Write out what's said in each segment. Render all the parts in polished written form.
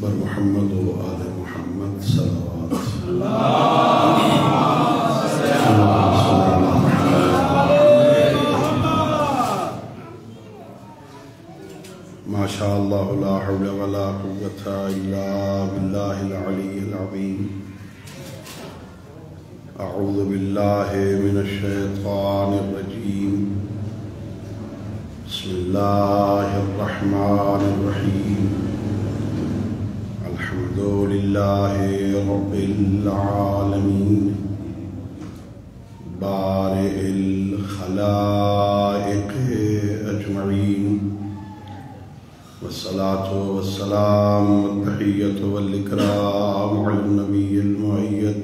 بر محمد و آل محمد صلوات ما شاء اللہ لا حول ولا قوة الا باللہ العلی العظیم اعوذ باللہ من الشیطان الرجیم بسم اللہ الرحمن الرحیم الحمد للہ رب العالمین بارئ الخلائق اجمعین والصلاة والسلام والتحیة والاکرام علی النبی المؤید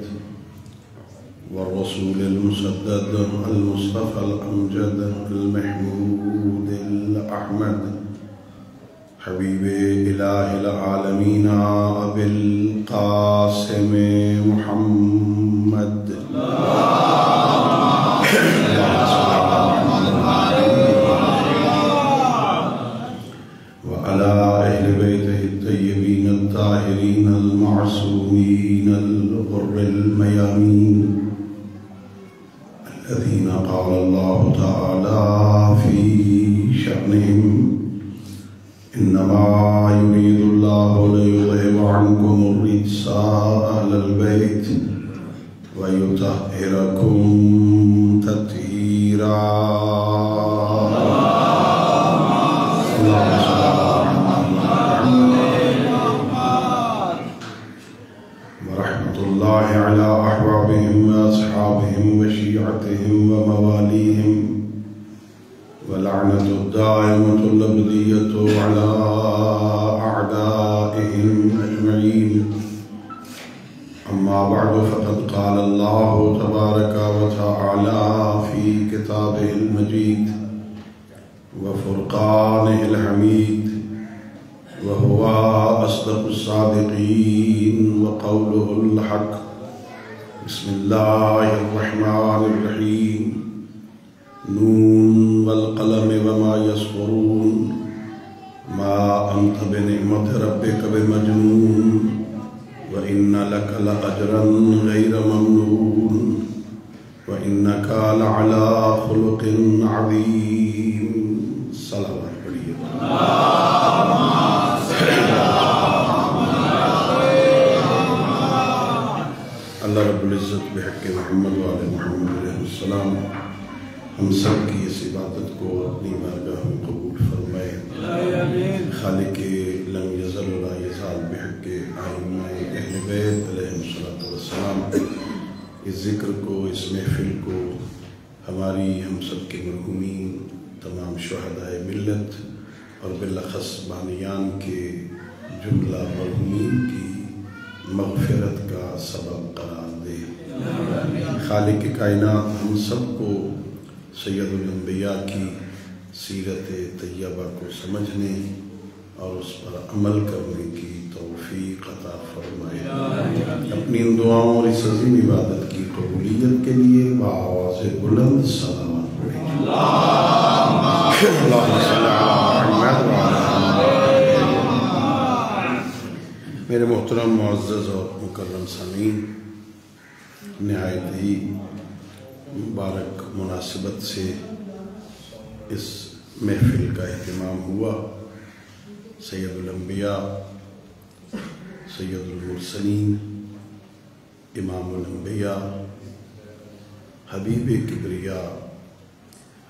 والرسول المسدد المصطفى الأمجد المحمود الأحمد حبيب إله العالمين أبي القاسم محمد وعلى أهل بيته الطيبين الطاهرين المعصومين الغر الميامين الذين قال الله تعالى في شأنهم إنما يريد الله ليذهب عنكم الرجس أهل البيت ويطهركم تطهيرا ورحمة الله على أحبابهم وأصحابهم وشيعتهم ومواليهم ولعنة الدائمة الأبدية على أعدائهم أجمعين أما بعد فقد قال الله تبارك وتعالى في كتابه المجيد وفرقانه الحميد وهو أصدق الصادقين وقوله الحق بسم الله الرحمن الرحيم نون والقلم وما يسطرون ما أنت بنعمة ربك بمجنون وإن لك لأجرا غير ممنون وإنك لعلى خلق عظيم صلوات پڑھیے اللہ رب العزت بحق محمد وآل محمد علیہ السلام ہم سب کی اس عبادت کو اپنی بارگاہ میں قبول فرمائے خالق لم یزل ولا یزال بحق ائمہ اہل بیت علیہم السلام اس ذکر کو اس محفل کو ہماری ہم سب کے مرحومین تمام شہدائے ملت اور بالاخص بانیان کے جملہ مرحومین کی مغفرت کا سبب قرار دے خالق کائنات ہم سب کو سید الانبیاء کی سیرت طیبہ کو سمجھنے اور اس پر عمل کرنے کی توفیق عطا فرمائے اپنی ان دعاؤں اور اس عظیم عبادت کی قبولیت کے لیے بآواز بلند صلوات پڑھیں اللہم صلی علی محمد وعلی میرے محترم معزز اور مکرم سامعین نہایت ہی مبارک مناسبت سے اس محفل کا اہتمام ہوا سید الانبیاء سید المرسلین امام الانبیاء حبیب کبریا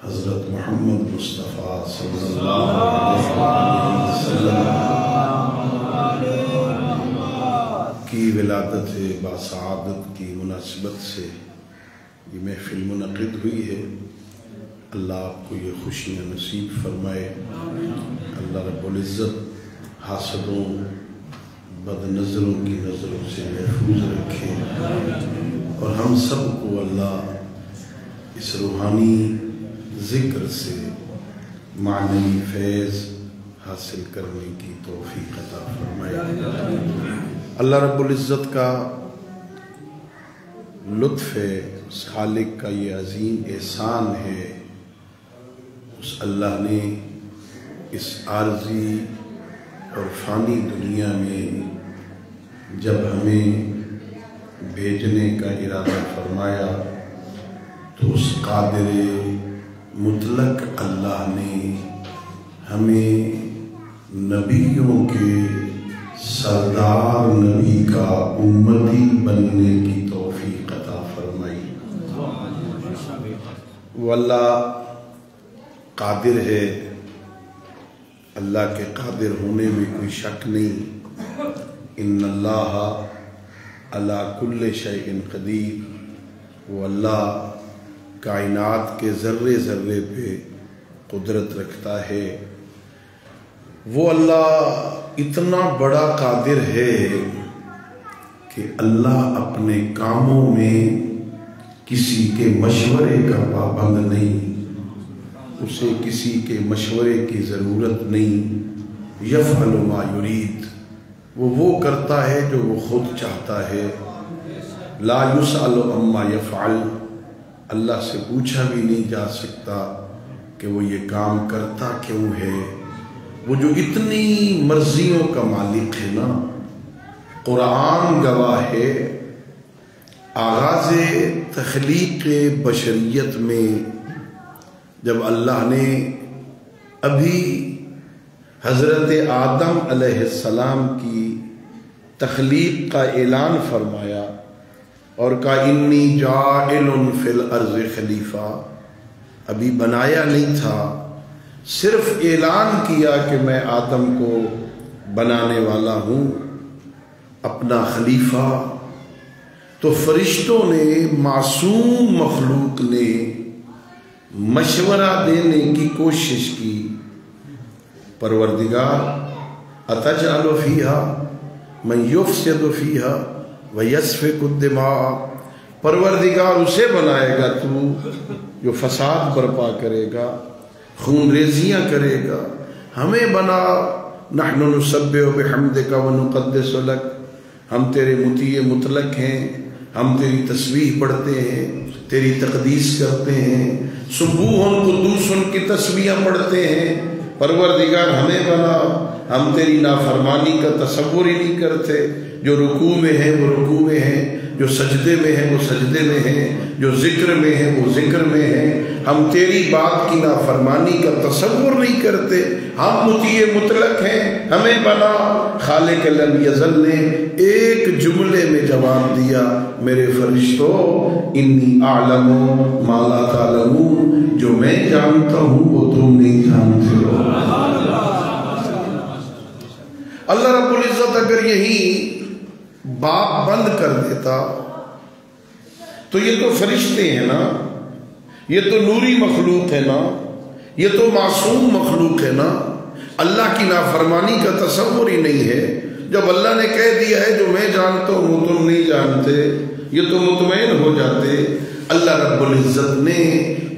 حضرت محمد مصطفیٰ صلی اللہ علیہ وسلم کی ولادت باسعادت کی مناسبت سے یہ محفل منعقد ہوئی ہے اللہ آپ کو یہ خوشیاں نصیب فرمائے اللہ رب العزت حاسدوں بد نظروں کی نظروں سے محفوظ رکھے اور ہم سب کو اللہ اس روحانی ذکر سے معنوی فیض حاصل کرنے کی توفیق عطا فرمائے اللہ رب العزت کا لطف ہے اس خالق کا یہ عظیم احسان ہے اس اللہ نے اس عارضی اور فانی دنیا میں جب ہمیں بھیجنے کا ارادہ فرمایا تو اس قادر مطلق اللہ نے ہمیں نبیوں کے سردار نبی کا امتی بننے کی توفیق عطا فرمائی۔ وہ اللہ قادر ہے، اللہ کے قادر ہونے میں کوئی شک نہیں۔ ان اللہ علی کل شیء قدیر، وہ اللہ کائنات کے ذرے ذرے پہ قدرت رکھتا ہے۔ وہ اللہ اتنا بڑا قادر ہے کہ اللہ اپنے کاموں میں کسی کے مشورے کا پابند نہیں، اسے کسی کے مشورے کی ضرورت نہیں۔ یفعل ما یرید، وہ کرتا ہے جو وہ خود چاہتا ہے۔ لا یسأل عما یفعل، اللہ سے پوچھا بھی نہیں جا سکتا کہ وہ یہ کام کرتا کیوں ہے۔ وہ جو اتنی مرضیوں کا مالک ہے نا، قرآن گواہ ہے۔ آغاز تخلیق بشریت میں جب اللہ نے ابھی حضرت آدم علیہ السلام کی تخلیق کا اعلان فرمایا اور کہا انی جاعل فی الارض خلیفہ، ابھی بنایا نہیں تھا، صرف اعلان کیا کہ میں آدم کو بنانے والا ہوں اپنا خلیفہ، تو فرشتوں نے، معصوم مخلوق نے مشورہ دینے کی کوشش کی، پروردگار اتجعل فیہا من یفسد فیہا ویسفک الدماء، پروردگار اسے بنائے گا تو جو فساد برپا کرے گا، خون ریزیاں کرے گا، ہمیں بنا نحن نسبح بحمدک ونقدس لک، ہم تیرے مطیع مطلق ہیں، ہم تیری تسبیح پڑھتے ہیں، تیری تقدیس کرتے ہیں، سبوح قدوس کی تسبیحاں پڑھتے ہیں، پروردگار ہمیں بنا، ہم تیری نافرمانی کا تصور ہی نہیں کرتے، جو رکوع میں ہیں وہ رکوع میں ہیں، جو سجدے میں ہیں وہ سجدے میں ہیں، جو ذکر میں ہیں وہ ذکر میں ہیں، ہم تیری بات کی نافرمانی کا تصور نہیں کرتے، ہم مطیع مطلق ہیں، ہمیں بنا۔ خالق لم یزل نے ایک جملے میں جواب دیا، میرے فرشتوں انی اعلم ما لا تعلمون، جو میں جانتا ہوں وہ تم نہیں جانتے ہو۔ اللہ رب العزت اگر یہی بات بند کر دیتا تو یہ تو فرشتے ہیں نا، یہ تو نوری مخلوق ہے نا، یہ تو معصوم مخلوق ہے نا، اللہ کی نافرمانی کا تصور ہی نہیں ہے۔ جب اللہ نے کہہ دیا ہے جو میں جانتا ہوں تم نہیں جانتے، یہ تو مطمئن ہو جاتے۔ اللہ رب العزت نے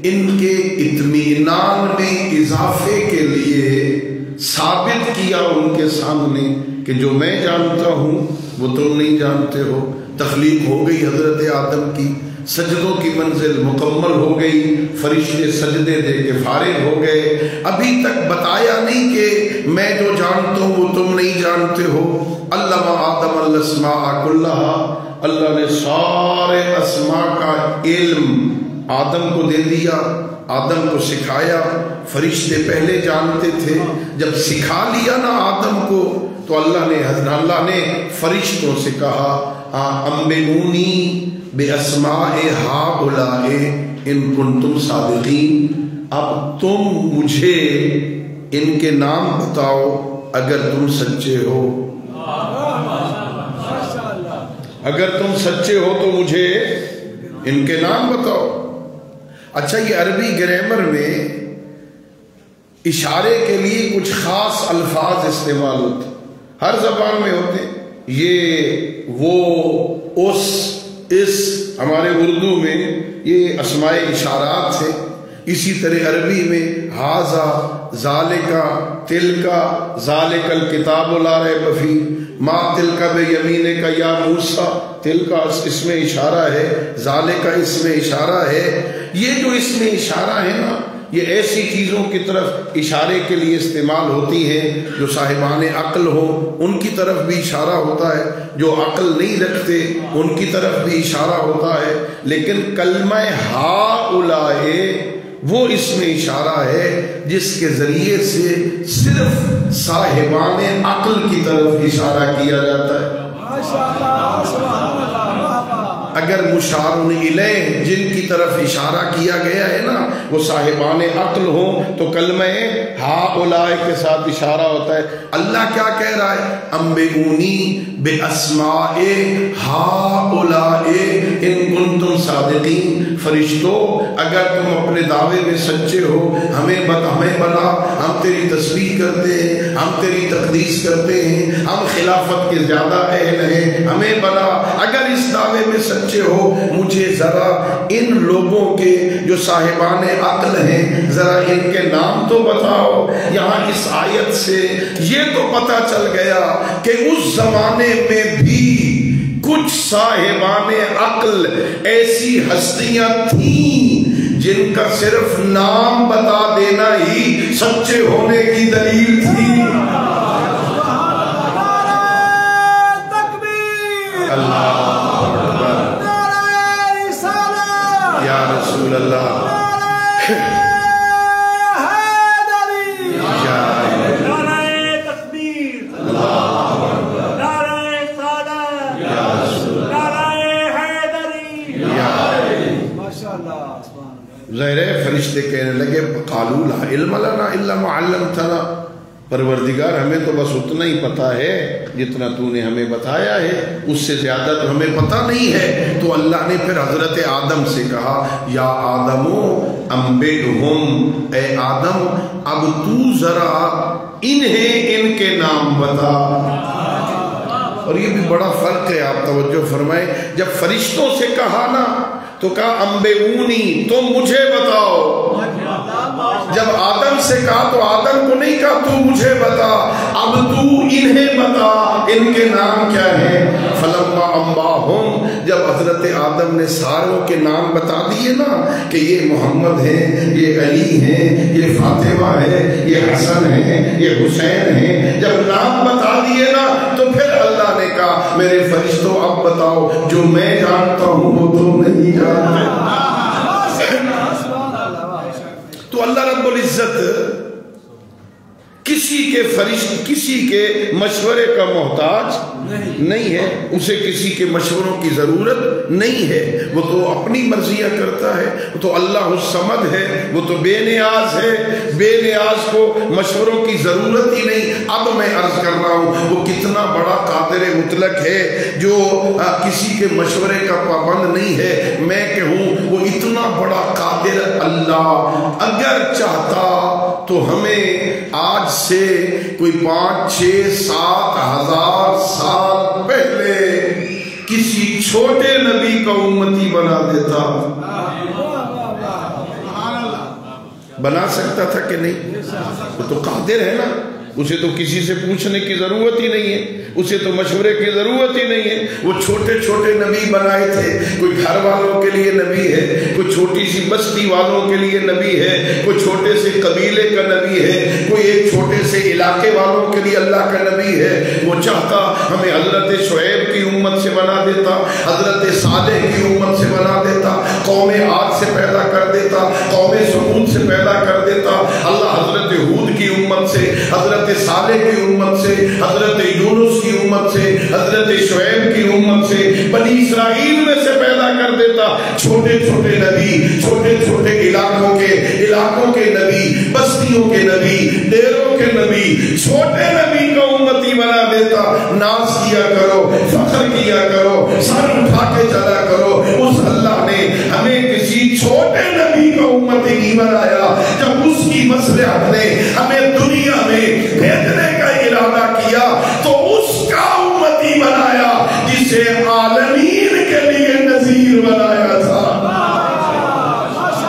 ان کے اطمینان میں اضافے کے لیے ثابت کیا ان کے سامنے کہ جو میں جانتا ہوں وہ تم نہیں جانتے ہو۔ تخلیق ہو گئی حضرت آدم کی، سجدوں کی منزل مکمل ہو گئی، فرشتے سجدے دے کے فارغ ہو گئے، ابھی تک بتایا نہیں کہ میں جو جانتا ہوں وہ تم نہیں جانتے ہو۔ علم آدم الاسماء کلہا، اللہ نے سارے اسماء کا علم آدم کو دے دیا، آدم کو سکھایا۔ فرشتے پہلے جانتے تھے، جب سکھا لیا نا آدم کو تو اللہ نے فرشتوں سے کہا انبئونی باسماء ہؤلاء ان کنتم صادقین، اب تم مجھے ان کے نام بتاؤ اگر تم سچے ہو، اگر تم سچے ہو تو مجھے ان کے نام بتاؤ۔ اچھا، یہ عربی گرامر میں اشارے کے لیے کچھ خاص الفاظ استعمال ہوتے، ہر زبان میں ہوتے، یہ وہ اس ہمارے اردو میں یہ اسماء اشارات ہیں، اسی طرح عربی میں ہاذا، ذالکا، تلکا، ذالک الکتاب لا ریب فیہ، ما تلک بیمینک یا موسیٰ، تلکا اس میں اشارہ ہے، ذالکا اس میں اشارہ ہے۔ یہ جو اس میں اشارہ ہے نا، یہ ایسی چیزوں کی طرف اشارے کے لیے استعمال ہوتی ہیں جو صاحبان عقل ہوں ان کی طرف بھی اشارہ ہوتا ہے، جو عقل نہیں رکھتے ان کی طرف بھی اشارہ ہوتا ہے، لیکن کلمہ ہؤلاء وہ اس میں اشارہ ہے جس کے ذریعے سے صرف صاحبان عقل کی طرف اشارہ کیا جاتا ہے۔ اگر مشار الیہ جن کی طرف اشارہ کیا گیا ہے نا وہ صاحبان عقل ہوں تو کلمہ ہؤلاء کے ساتھ اشارہ ہوتا ہے۔ اللہ کیا کہہ رہا ہے؟ انبئونی باسماء ہؤلاء ان کنتم صادقین، فرشتوں اگر تم اپنے دعوے میں سچے ہو ہمیں بلا، ہم تیری تسبیح کرتے ہیں، ہم تیری تقدیس کرتے ہیں، ہم خلافت کے زیادہ اہل ہیں، ہمیں بلا، اگر اس دعوے میں سچے ہو مجھے ذرا ان لوگوں کے جو صاحبان عقل ہیں ذرا ان کے نام تو بتاؤ۔ یہاں اس آیت سے یہ تو پتہ چل گیا کہ اس زمانے میں بھی کچھ صاحبان عقل ایسی ہستیاں تھیں جن کا صرف نام بتا دینا ہی سچے ہونے کی دلیل تھی۔ اللہ یا رسول اللہ، ظاہر ہے فرشتے کہنے لگے قالوا لا علم لنا الا ما علمتنا، پروردگار ہمیں تو بس اتنا ہی پتا ہے جتنا تو نے ہمیں بتایا ہے، اس سے زیادہ تو ہمیں پتہ نہیں ہے۔ تو اللہ نے پھر حضرت آدم سے کہا یا آدم انبئہم، اے آدم اب تو ذرا انہیں ان کے نام بتا۔ اور یہ بھی بڑا فرق ہے، آپ توجہ فرمائیں، جب فرشتوں سے کہا نا تو کہا انبئونی، تم مجھے بتاؤ۔ جب آدم سے کہا تو آدم کو نہیں کہا تو مجھے بتا، اب تو انہیں بتا ان کے نام کیا ہیں۔ فلما انباہم، جب حضرت آدم نے ساروں کے نام بتا دیے نا کہ یہ محمد ہیں، یہ علی ہیں، یہ فاطمہ ہے، یہ حسن ہیں، یہ حسین ہیں، جب نام بتا دیے نا تو پھر اللہ نے کہا میرے فرشتوں اب بتاؤ جو میں جانتا ہوں وہ تم نہیں جانتے۔ تو اللہ رب العزت کسی کے مشورے کا محتاج نہیں ہے، اسے کسی کے مشوروں کی ضرورت نہیں ہے، وہ تو اپنی مرضیاں کرتا ہے، وہ تو اللہ الصمد ہے، وہ تو بے نیاز ہے، بے نیاز کو مشوروں کی ضرورت ہی نہیں۔ اب میں عرض کر رہا ہوں وہ کتنا بڑا قادر مطلق ہے جو کسی کے مشورے کا پابند نہیں ہے۔ میں کہوں وہ اتنا بڑا قادر اللہ اگر چاہتا تو ہمیں آج سے کوئی 5-6-7 ہزار سال پہلے کسی چھوٹے نبی کا امتی بنا دیتا۔ بنا سکتا تھا کہ نہیں؟ وہ تو قادر ہے نا، اسے تو کسی سے پوچھنے کی ضرورت ہی نہیں ہے، اسے تو مشورے کی ضرورت ہی نہیں ہے۔ وہ چھوٹے چھوٹے نبی بنائے تھے، کوئی گھر والوں کے لیے نبی ہے، کوئی چھوٹی سی بستی والوں کے لیے نبی ہے، کوئی چھوٹے سے قبیلے کا نبی ہے، کوئی ایک چھوٹے سے علاقے والوں کے لیے اللہ کا نبی ہے۔ وہ چاہتا ہمیں حضرت شعیب کی امت سے بنا دیتا، حضرت صالح کی امت سے بنا دیتا، قوم عاد سے پیدا کر دیتا، قوم سمود سے پیدا کر دیتا، اللہ حضرت ہود کی امت سے، حضرت صالح کی امت سے، حضرت یونس کی امت سے، حضرت شعیب کی امت سے، بنی اسرائیل میں سے پیدا کر دیتا۔ چھوٹے چھوٹے نبی، چھوٹے چھوٹے علاقوں کے نبی، بستیوں کے نبی، ڈیروں کے نبی، چھوٹے نبی کا امتی بنا دیتا۔ ناز کیا کرو، فخر کیا کرو، سر اٹھا کے چلا کرو، اس اللہ نے ہمیں کسی چھوٹے نبی کا امتی نہیں بنایا۔ جب اس کی مصلحت نے ہمیں دنیا میں بھیجنے کا ارادہ کیا تو اس کا امتی بنایا جسے عالمین کے لیے نذیر بنایا تھا۔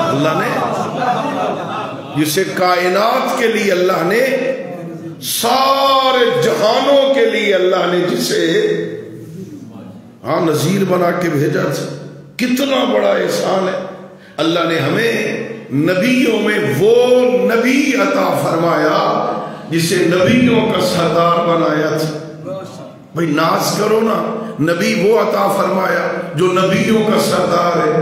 اللہ نے جسے کائنات کے لیے، اللہ نے سارے جہانوں کے لیے، اللہ نے جسے نذیر بنا کے بھیجا تھا۔ کتنا بڑا احسان ہے، اللہ نے ہمیں نبیوں میں وہ نبی عطا فرمایا جسے نبیوں کا سردار بنایا تھا. بھئی ناز کرو نا. نبی وہ عطا فرمایا جو نبیوں کا سردار ہے.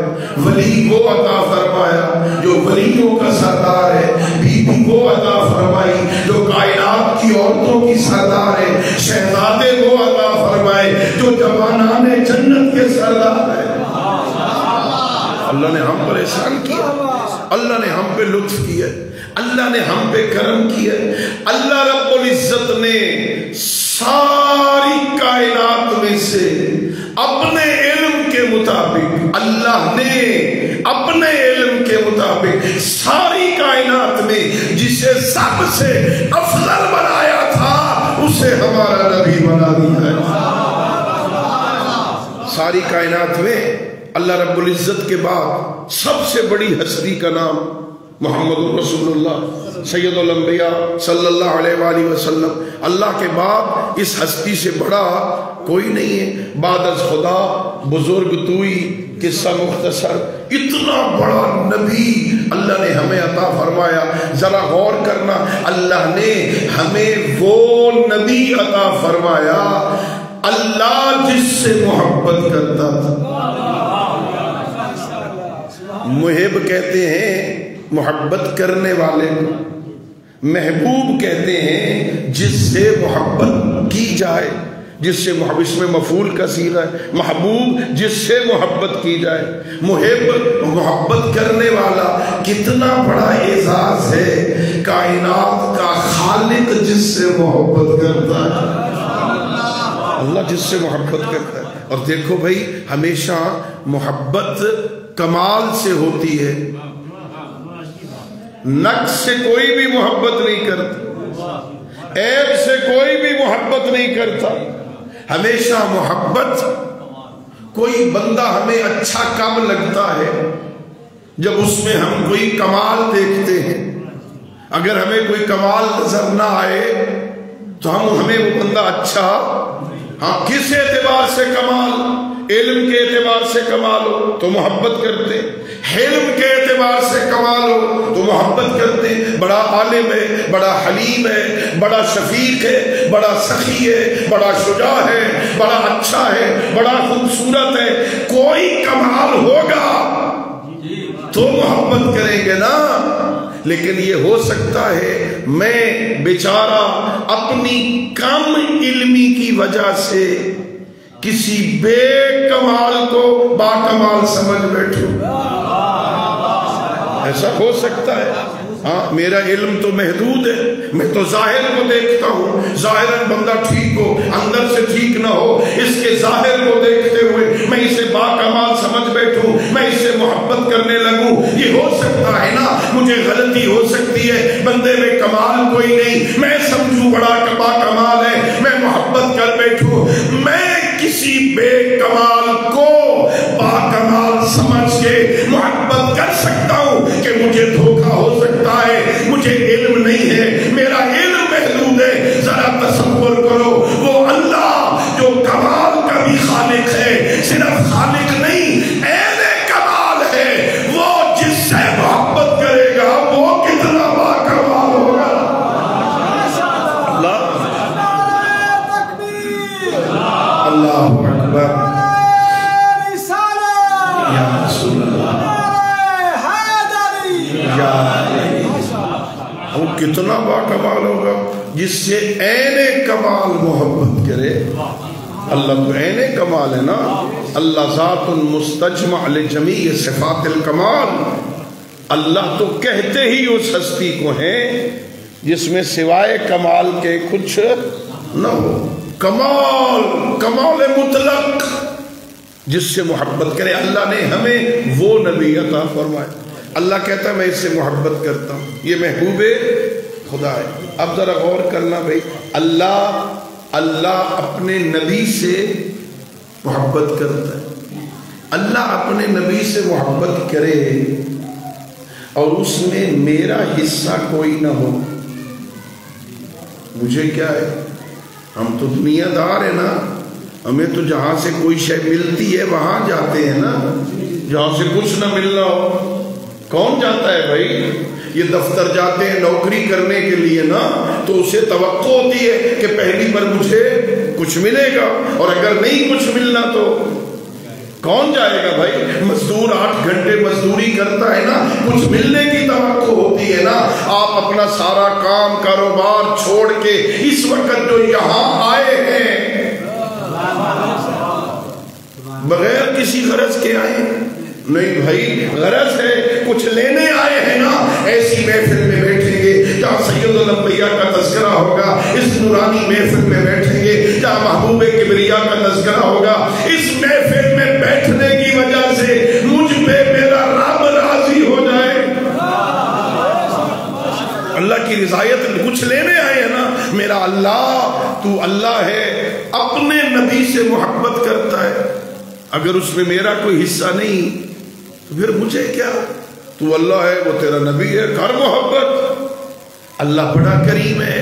ولی وہ عطا فرمایا جو ولیوں کا سردار ہے. بی بی وہ عطا فرمائی جو کائنات کی عورتوں کی سردار ہے. شہزادے وہ عطا فرمائے جو جوانان جنت کے سردار ہے. اللہ نے ہم پر احسان کیا. اللہ نے ہم پہ لطف کیا. اللہ نے ہم پہ کرم کیا. اللہ رب العزت نے ساری کائنات میں سے اپنے علم کے مطابق اللہ نے اپنے علم کے مطابق ساری کائنات میں جسے سب سے افضل بنایا تھا اسے ہمارا نبی بنا دیا ہے. ساری کائنات میں اللہ رب العزت کے بعد سب سے بڑی ہستی کا نام محمد رسول اللہ سید الانبیاء صلی اللہ علیہ وآلہ وسلم. اللہ کے بعد اس ہستی سے بڑا کوئی نہیں ہے. بعد از خدا بزرگ توئی قصہ مختصر. اتنا بڑا نبی اللہ نے ہمیں عطا فرمایا. ذرا غور کرنا, اللہ نے ہمیں وہ نبی عطا فرمایا اللہ جس سے محبت کرتا تھا. محب کہتے ہیں محبت کرنے والے کو, محبوب کہتے ہیں جس سے محبت کی جائے. جس سے محبت, اس میں مفعول کا صیغہ ہے. محبوب جس سے محبت کی جائے. محب محبت کرنے والا. کتنا بڑا اعزاز ہے کائنات کا خالق جس سے محبت کرتا ہے. اللہ جس سے محبت کرتا ہے. اور دیکھو بھائی ہمیشہ محبت کمال سے ہوتی ہے, نقص سے کوئی بھی محبت نہیں کرتا, عیب سے کوئی بھی محبت نہیں کرتا. ہمیشہ محبت, کوئی بندہ ہمیں اچھا کب لگتا ہے جب اس میں ہم کوئی کمال دیکھتے ہیں. اگر ہمیں کوئی کمال نظر نہ آئے تو ہمیں وہ بندہ اچھا, ہاں کس اعتبار سے کمال, علم کے اعتبار سے کمال ہو تو محبت کرتے, حلم کے اعتبار سے کمال ہو تو محبت کرتے. بڑا عالم ہے, بڑا حلیم ہے, بڑا شفیق ہے, بڑا سخی ہے, بڑا شجاع ہے, بڑا اچھا ہے, بڑا خوبصورت ہے. کوئی کمال ہوگا تو محبت کریں گے نا. لیکن یہ ہو سکتا ہے میں بیچارہ اپنی کم علمی کی وجہ سے کسی بے کمال کو با کمال سمجھ بیٹھوں. ایسا ہو سکتا ہے. ہاں میرا علم تو محدود ہے, میں تو ظاہر کو دیکھتا ہوں. ظاہراً بندہ ٹھیک ہو, اندر سے ٹھیک نہ ہو. اس کے ظاہر کو دیکھتے ہوئے میں اسے با کمال سمجھ بیٹھوں, میں اس سے محبت کرنے لگوں. یہ ہو سکتا ہے نا. مجھے غلطی ہو سکتی ہے, بندے میں کمال کوئی نہیں, میں سمجھوں بڑا با کمال ہے, میں محبت کر بیٹھوں. میں کسی بے کمال کو با کمال سمجھ کے محبت کر سکتا ہوں کہ مجھے دھوکہ ہو سکتا ہے. مجھے علم نہیں ہے, میرا علم محدود ہے. ذرا تصور کرو وہ اللہ جو کمال کا بھی خالق ہے, صرف خالق نہیں عین کمال ہے, وہ جس سے محبت کرے گا وہ کتنا با کمال ہوگا. اللہ اکبر. یا رسول اللہ, وہ کتنا با کمال ہوگا جس سے عین کمال محبت کرے. اللہ تو عین کمال ہے نا. اللہ ذات مستجمع لجمیع صفات الکمال. اللہ تو کہتے ہی اس ہستی کو ہیں جس میں سوائے کمال کے کچھ نہ ہو. کمال, کمال مطلق جس سے محبت کرے. اللہ نے ہمیں وہ نبی عطا فرمایا. اللہ کہتا ہے میں اس سے محبت کرتا ہوں, یہ محبوب خدا ہے. اب ذرا غور کرنا بھائی, اللہ اپنے نبی سے محبت کرتا ہے. اللہ اپنے نبی سے محبت کرے اور اس میں میرا حصہ کوئی نہ ہو. مجھے کیا ہے, ہم تو دنیا دار ہیں نا, ہمیں تو جہاں سے کوئی شے ملتی ہے وہاں جاتے ہیں نا. جہاں سے کچھ نہ ملنا ہو کون جاتا ہے بھائی؟ یہ دفتر جاتے ہیں نوکری کرنے کے لیے نا، تو اسے توقع ہوتی ہے کہ پہلی بار مجھے کچھ ملے گا، اور اگر نہیں کچھ ملنا تو کون جائے گا بھائی؟ مزدور 8 گھنٹے مزدوری کرتا ہے نا، کچھ ملنے کی توقع ہوتی ہے نا۔ آپ اپنا سارا کام کاروبار چھوڑ کے اس وقت جو یہاں آئے ہیں بغیر کسی غرض کے آئے ہیں؟ نہیں بھائی، غرض ہے، کچھ لینے آئے ہیں نا۔ ایسی محفل میں بیٹھیں گے جہاں سید الانبیاء کا تذکرہ ہوگا، اس نورانی محفل میں بیٹھیں گے جہاں محبوب کبریا کا تذکرہ ہوگا۔ اس محفل میں بیٹھنے کی وجہ سے مجھ پہ میرا رب راضی ہو جائے، اللہ کی رضایت۔ کچھ لینے آئے ہیں نا، میرا اللہ، تو اللہ ہے، اپنے نبی سے محبت کرتا ہے، اگر اس میں میرا کوئی حصہ نہیں تو پھر مجھے کیا؟ تو اللہ ہے، وہ تیرا نبی ہے، کر محبت۔ اللہ بڑا کریم ہے،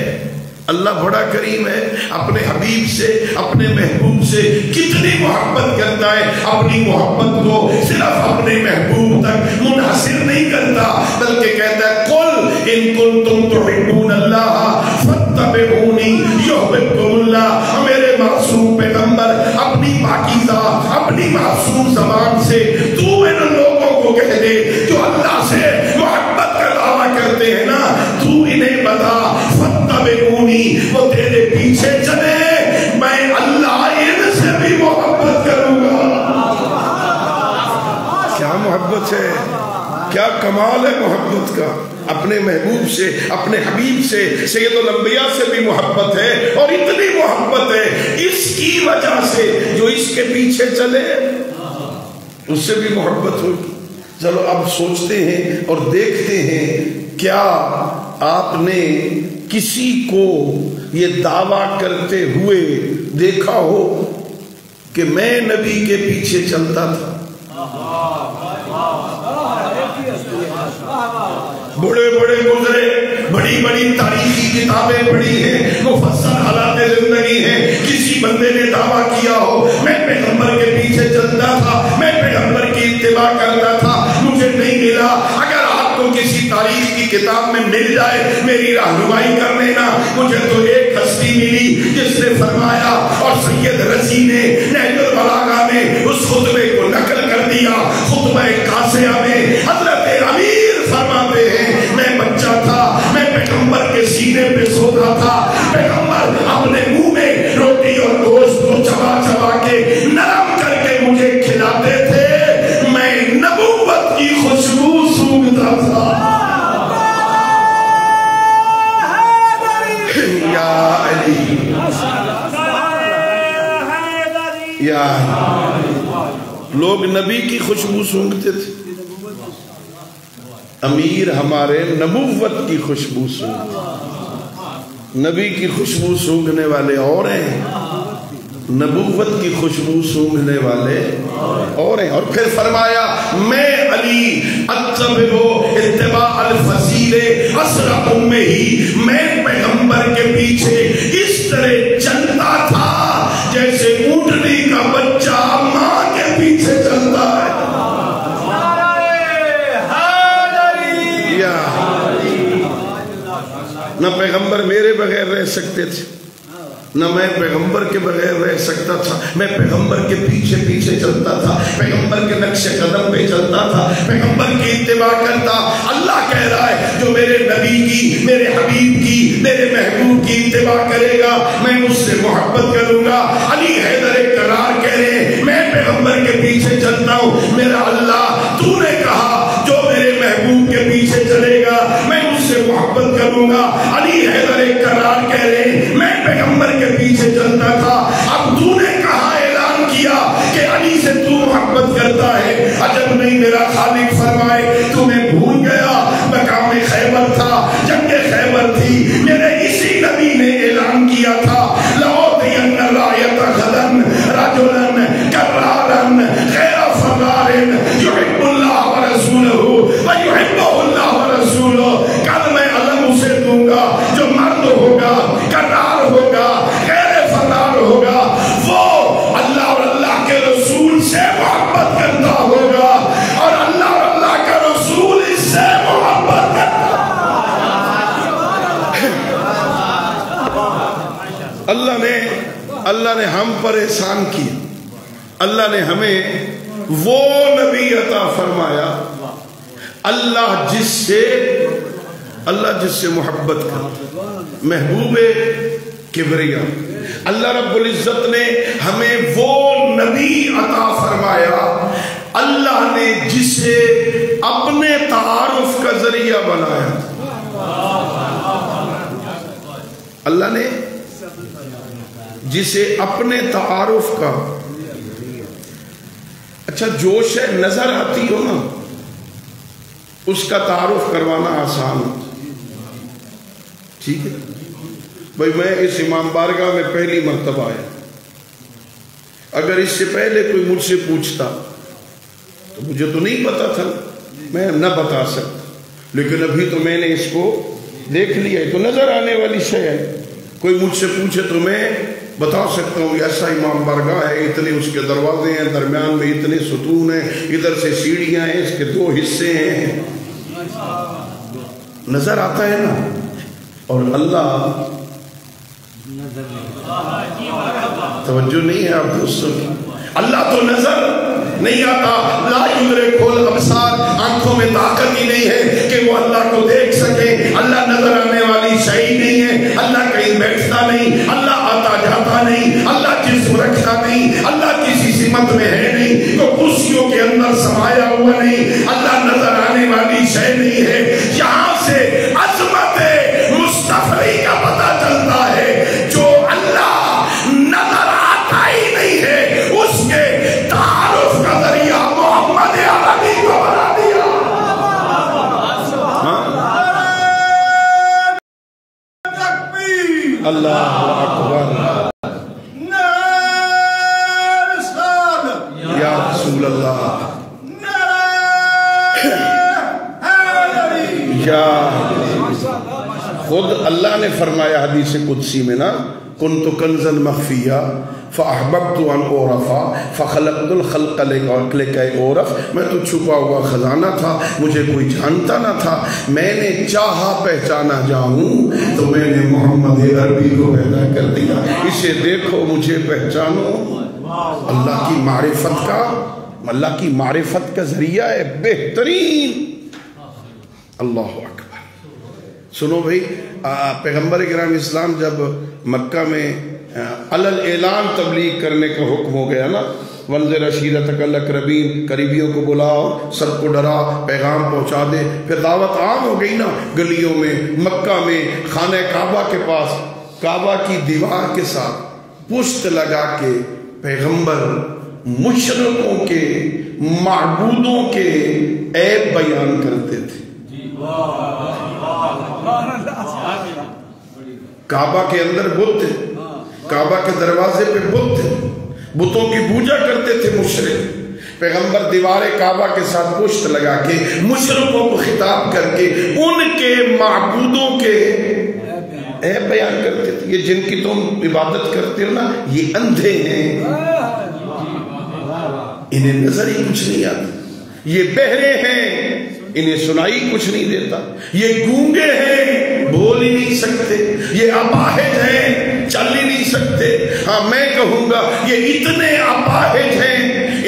اللہ بڑا کریم ہے، اپنے حبیب سے، اپنے محبوب سے کتنی محبت کرتا ہے۔ اپنی محبت کو صرف اپنے محبوب تک منحصر نہیں کرتا، بلکہ کہتا ہے قل ان کنتم تحبون اللہ فاتبعونی یحببکم اللہ۔ میرے معصوم پیغمبر اپنی پاکیزہ، اپنی معصوم زبان سے تو ان لوگوں کو کہہ دے جو اللہ سے محبت کا دعویٰ کرتے ہیں نا، تو انہیں بتا فاتبعونی، وہ تیرے پیچھے چلے، میں اللہ ان سے بھی محبت کروں گا۔ کیا محبت ہے، کیا کمال ہے محبت کا! اپنے محبوب سے، اپنے حبیب سے، سید الانبیاء سے بھی محبت ہے، اور اتنی محبت ہے اس کی وجہ سے جو اس کے پیچھے چلے اس سے بھی محبت ہوگی۔ چلو اب سوچتے ہیں اور دیکھتے ہیں، کیا آپ نے کسی کو یہ دعویٰ کرتے ہوئے دیکھا ہو کہ میں نبی کے پیچھے چلتا تھا؟ بڑے بڑے گزرے، بڑی بڑی تاریخی کتابیں پڑھی ہیں، مفصل حالات زندگی ہیں، کسی بندے نے دعویٰ کیا ہو میں پیغمبر کے پیچھے چلتا تھا، میں پیغمبر کی اتباع کرتا تھا، مجھے نہیں ملا۔ اگر آپ کو کسی تاریخ کی کتاب میں مل جائے میری رہنمائی کر لینا۔ مجھے تو ایک ہستی ملی جس نے فرمایا، اور سید رضی نے نہج البلاغہ میں اس خطبے کو نقل کر دیا، خطبہ قاسیہ میں حضرت امیر فرماتے ہیں میں بچہ تھا، میں پیغمبر کے سینے پہ سوتا تھا، پیغمبر اپنے منہ میں روٹی اور گوشت کو چبا چبا کے نرم کر کے مجھے کھلاتے تھے، میں نبوت کی خوشبو سونگھتا تھا۔ یا علی، یا لوگ نبی کی خوشبو سونگھتے تھے، امیر ہمارے نبوت کی خوشبو سونگھتے، نبی کی خوشبو سونگھنے والے اور ہیں، نبوت کی خوشبو سونگھنے والے اور ہیں۔ اور پھر فرمایا میں علی اتبع اتباع الفضیل اسرع امہ، میں پیغمبر کے پیچھے اس طرح چلتا تھا جیسے اونٹنی کا بچہ ماں کے پیچھے چلتا ہے۔ نہ پیغمبر میرے بغیر رہ سکتے تھے، نہ میں پیغمبر کے بغیر رہ سکتا تھا، میں پیغمبر کے پیچھے پیچھے چلتا تھا، پیغمبر کے نقش قدم پہ چلتا تھا، پیغمبر کی اتباع کرتا۔ اللہ کہہ رہا ہے جو میرے نبی کی، میرے حبیب کی، میرے محبوب کی اتباع کرے گا میں اس سے محبت کروں گا۔ علی حیدر کرار کہہ رہے ہیں میں پیغمبر کے پیچھے چلتا ہوں، میرا اللہ تو نے کہا جو میرے محبوب کے پیچھے چلے گا میں اس سے محبت کروں گا۔ علی حیدر کرار کہہ رہے ہیں میں پیغمبر کے پیچھے چلتا تھا، اب تو نے کہا اعلان کیا کہ علی سے تو محبت کرتا ہے، عجب نہیں میرا خالق فرمائے تمہیں بھول گیا مقام خیبر تھا، جنگ خیبر تھی، میرے اسی نبی نے اعلان کیا تھا لَأُعْطِيَنَّ الرَّايَةَ غَدًا رَجُلًا كَرَّارًا غَيْرَ فَرَّارٍ يُحِبُّ اللَّهَ وَرَسُولَهُ وَيُحِبُّهُ اللَّهُ وَرَسُولُهُ، کل میں علم اسے دوں گا جو مرد ہوگا، کرار ہوگا، غیر فرار ہوگا، وہ اللہ اور اللہ کے رسول سے محبت کرتا ہوگا، اور اللہ اور اللہ کا رسول اللہ نے ہم پر احسان کیا، اللہ نے ہمیں وہ نبی عطا فرمایا اللہ جس سے محبت کر، محبوب کبریا۔ اللہ رب العزت نے ہمیں وہ نبی عطا فرمایا اللہ نے جسے اپنے تعارف کا ذریعہ بنایا۔ اللہ نے جسے اپنے تعارف کا، اچھا جوش ہے نظر آتی ہو نا، اس کا تعارف کروانا آسان ہے، ٹھیک ہے بھائی میں اس امام بارگاہ میں پہلی مرتبہ آیا، اگر اس سے پہلے کوئی مجھ سے پوچھتا تو مجھے تو نہیں پتا تھا، میں نہ بتا سکتا، لیکن ابھی تو میں نے اس کو دیکھ لیا ہے، تو نظر آنے والی شے ہے، کوئی مجھ سے پوچھے تو میں بتا سکتا ہوں ایسا امام بارگاہ ہے، اتنے اس کے دروازے ہیں، درمیان میں اتنے ستون ہیں، ادھر سے سیڑھیاں ہیں، اس کے 2 حصے ہیں، نظر آتا ہے نا۔ اور اللہ توجہ نہیں ہے آپ دوستوں کی، اللہ تو نظر نہیں آتا، لا یدرکہ الابصار، آنکھوں میں طاقت ہی نہیں ہے کہ وہ اللہ کو دیکھ سکے، اللہ نظر آنے والی شے نہیں ہے، اللہ کہیں بیٹھتا نہیں، اللہ آتا جاتا نہیں، اللہ جسم رکھتا نہیں، اللہ کسی سمت میں ہے نہیں، تو کرسیوں کے اندر سمایا ہوا نہیں، اللہ نظر آنے والی شے نہیں ہے۔ یہاں سے عظمت مصطفی کا پتہ چلتا ہے، جو اللہ نظر آتا ہی نہیں ہے اس کے تعارف کا ذریعہ محمد عربی کو بنا دیا۔ اللہ اکبر، یا رسول اللہ، یا خود اللہ نے فرمایا حدیث قدسی میں نا، کنت کنزا مخفیا فاحببت ان اعرفا فخلقت الخلق لکي اعرف، میں تو چھپا ہوا خزانہ تھا، مجھے کوئی جانتا نہ تھا، میں نے چاہا پہچانا جاؤں تو میں نے محمد عربی کو پیدا کر دیا، اسے دیکھو مجھے پہچانو۔ اللہ کی معرفت کا ذریعہ ہے بہترین۔ اللہ اکبر۔ سنو بھئی، پیغمبر کرام اسلام جب مکہ میں علل اعلان تبلیغ کرنے کا حکم ہو گیا نا، وانذر عشیرتک الاقربین، قریبیوں کو بلاؤ، سب کو ڈرا، پیغام پہنچا دے، پھر دعوت عام ہو گئی نا، گلیوں میں، مکہ میں، خانہ کعبہ کے پاس، کعبہ کی دیوار کے ساتھ پشت لگا کے پیغمبر مشرکوں کے، معبودوں کے عیب بیان کرتے تھے۔ کعبہ کے اندر بت تھے، کعبہ کے دروازے پہ بت تھے، بتوں کی پوجا کرتے تھے مشرک، پیغمبر دیوار کعبہ کے ساتھ پشت لگا کے مشرکوں کو خطاب کر کے ان کے معبودوں کے عیب بیان کرتے تھے۔ یہ جن کی تم عبادت کرتے ہو نا، یہ اندھے ہیں، انہیں نظر ہی کچھ نہیں آتا، یہ بہرے ہیں، انہیں سنائی کچھ نہیں دیتا، یہ گونگے ہیں، بول ہی نہیں سکتے، یہ اپاہج ہیں، چل ہی نہیں سکتے۔ ہاں میں کہوں گا یہ اتنے اپاہج ہیں،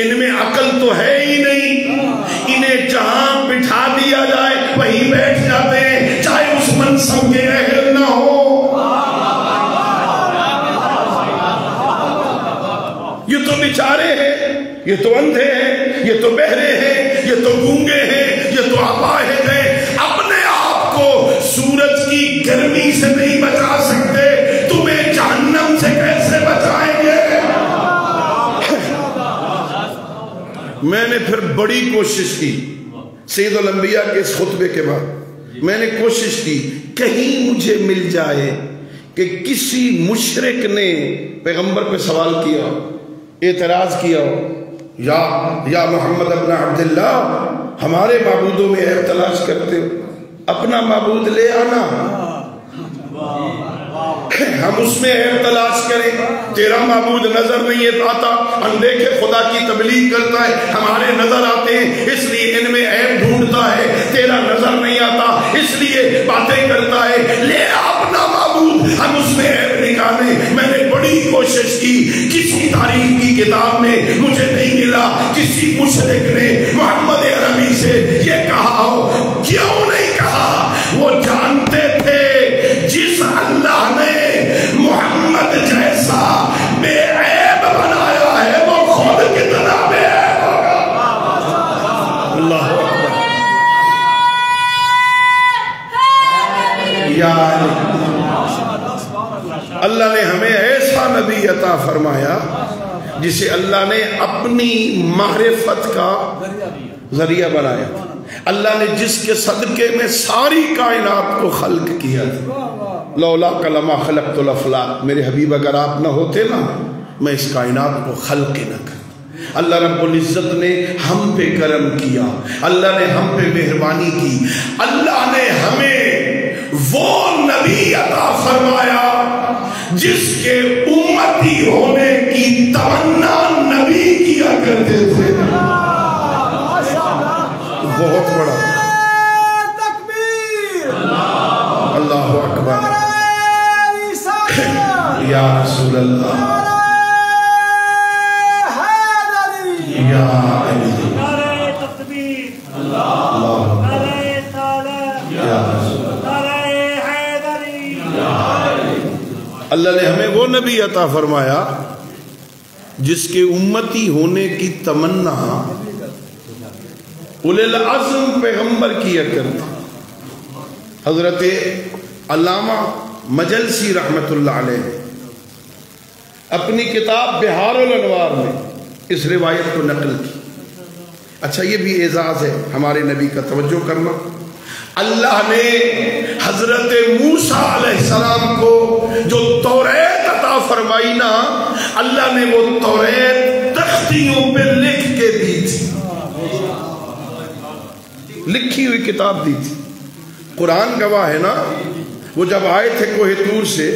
ان میں عقل تو ہے ہی نہیں، انہیں جہاں بٹھا دیا جائے وہیں بیٹھ جاتے ہیں، چاہے اس منصب کے اہل نہ ہو۔ یہ تو بیچارے ہیں، یہ تو اندھے ہیں، یہ تو بہرے ہیں، یہ تو گونگے ہیں، یہ تو اپاہج ہیں، اپنے آپ کو سورج کی گرمی سے نہیں بچا سکتے، تمہیں جہنم سے کیسے بچائیں گے؟ میں نے پھر بڑی کوشش کی، سید الانبیاء کے اس خطبے کے بعد میں نے کوشش کی کہیں مجھے مل جائے کہ کسی مشرک نے پیغمبر پہ سوال کیا، اعتراض کیا ہو، یا محمد ابن عبداللہ ہمارے معبودوں میں عیب تلاش کرتے ہو، اپنا معبود لے آنا، ہم اس میں عیب تلاش کریں، تیرا معبود نظر نہیں آتا، اندیکھے خدا کی تبلیغ کرتا ہے، ہمارے نظر آتے ہیں اس لیے ان میں عیب ڈھونڈتا ہے، تیرا نظر نہیں آتا اس لیے باتیں کرتا ہے، لے اپنا معبود، ہم اس میں عیب نکالیں۔ میں نے بڑی کوشش کی، کسی تاریخ کی کتاب میں مجھے نہیں ملا کسی مشرک نے محمد عربی سے یہ کہا ہو۔ کیوں نہیں کہا؟ وہ جانتے تھے جس اللہ نے محمد جیسا بے عیب بنایا ہے وہ خود کتنا بے عیب ہوگا۔ اللہ اکبر۔ یا اللہ نے ہمیں ایسا نبی عطا فرمایا جسے اللہ نے اپنی معرفت کا ذریعہ بنایا، اللہ نے جس کے صدقے میں ساری کائنات کو خلق کیا تھا۔ لولا کلمہ خلقت الافلاق، میرے حبیب اگر آپ نہ ہوتے نا میں اس کائنات کو خلق نہ کرتا۔ اللہ رب العزت نے ہم پہ کرم کیا، اللہ نے ہم پہ مہربانی کی، اللہ نے ہمیں وہ نبی عطا فرمایا جس کے امتی ہونے کی تمنا نبی کیا کرتے تھے۔ بہت بڑا تکبیر، اللہ اکبر، یا رسول اللہ، یا علی، اللہ نے ہمیں وہ نبی عطا فرمایا جس کے امتی ہونے کی تمنا اولی العزم پیغمبر کیا کرتے۔ حضرت علامہ مجلسی رحمت اللہ علیہ اپنی کتاب بہار الانوار میں اس روایت کو نقل کی۔ اچھا یہ بھی اعزاز ہے ہمارے نبی کا، توجہ کرنا۔ اللہ نے حضرت موسیٰ علیہ السلام کو جو توریت عطا فرمائی نا، اللہ نے وہ توریت تختیوں پہ لکھ کے دی تھی، لکھی ہوئی کتاب دی تھی۔ قرآن گواہ ہے نا، وہ جب آئے تھے کوہ طور سے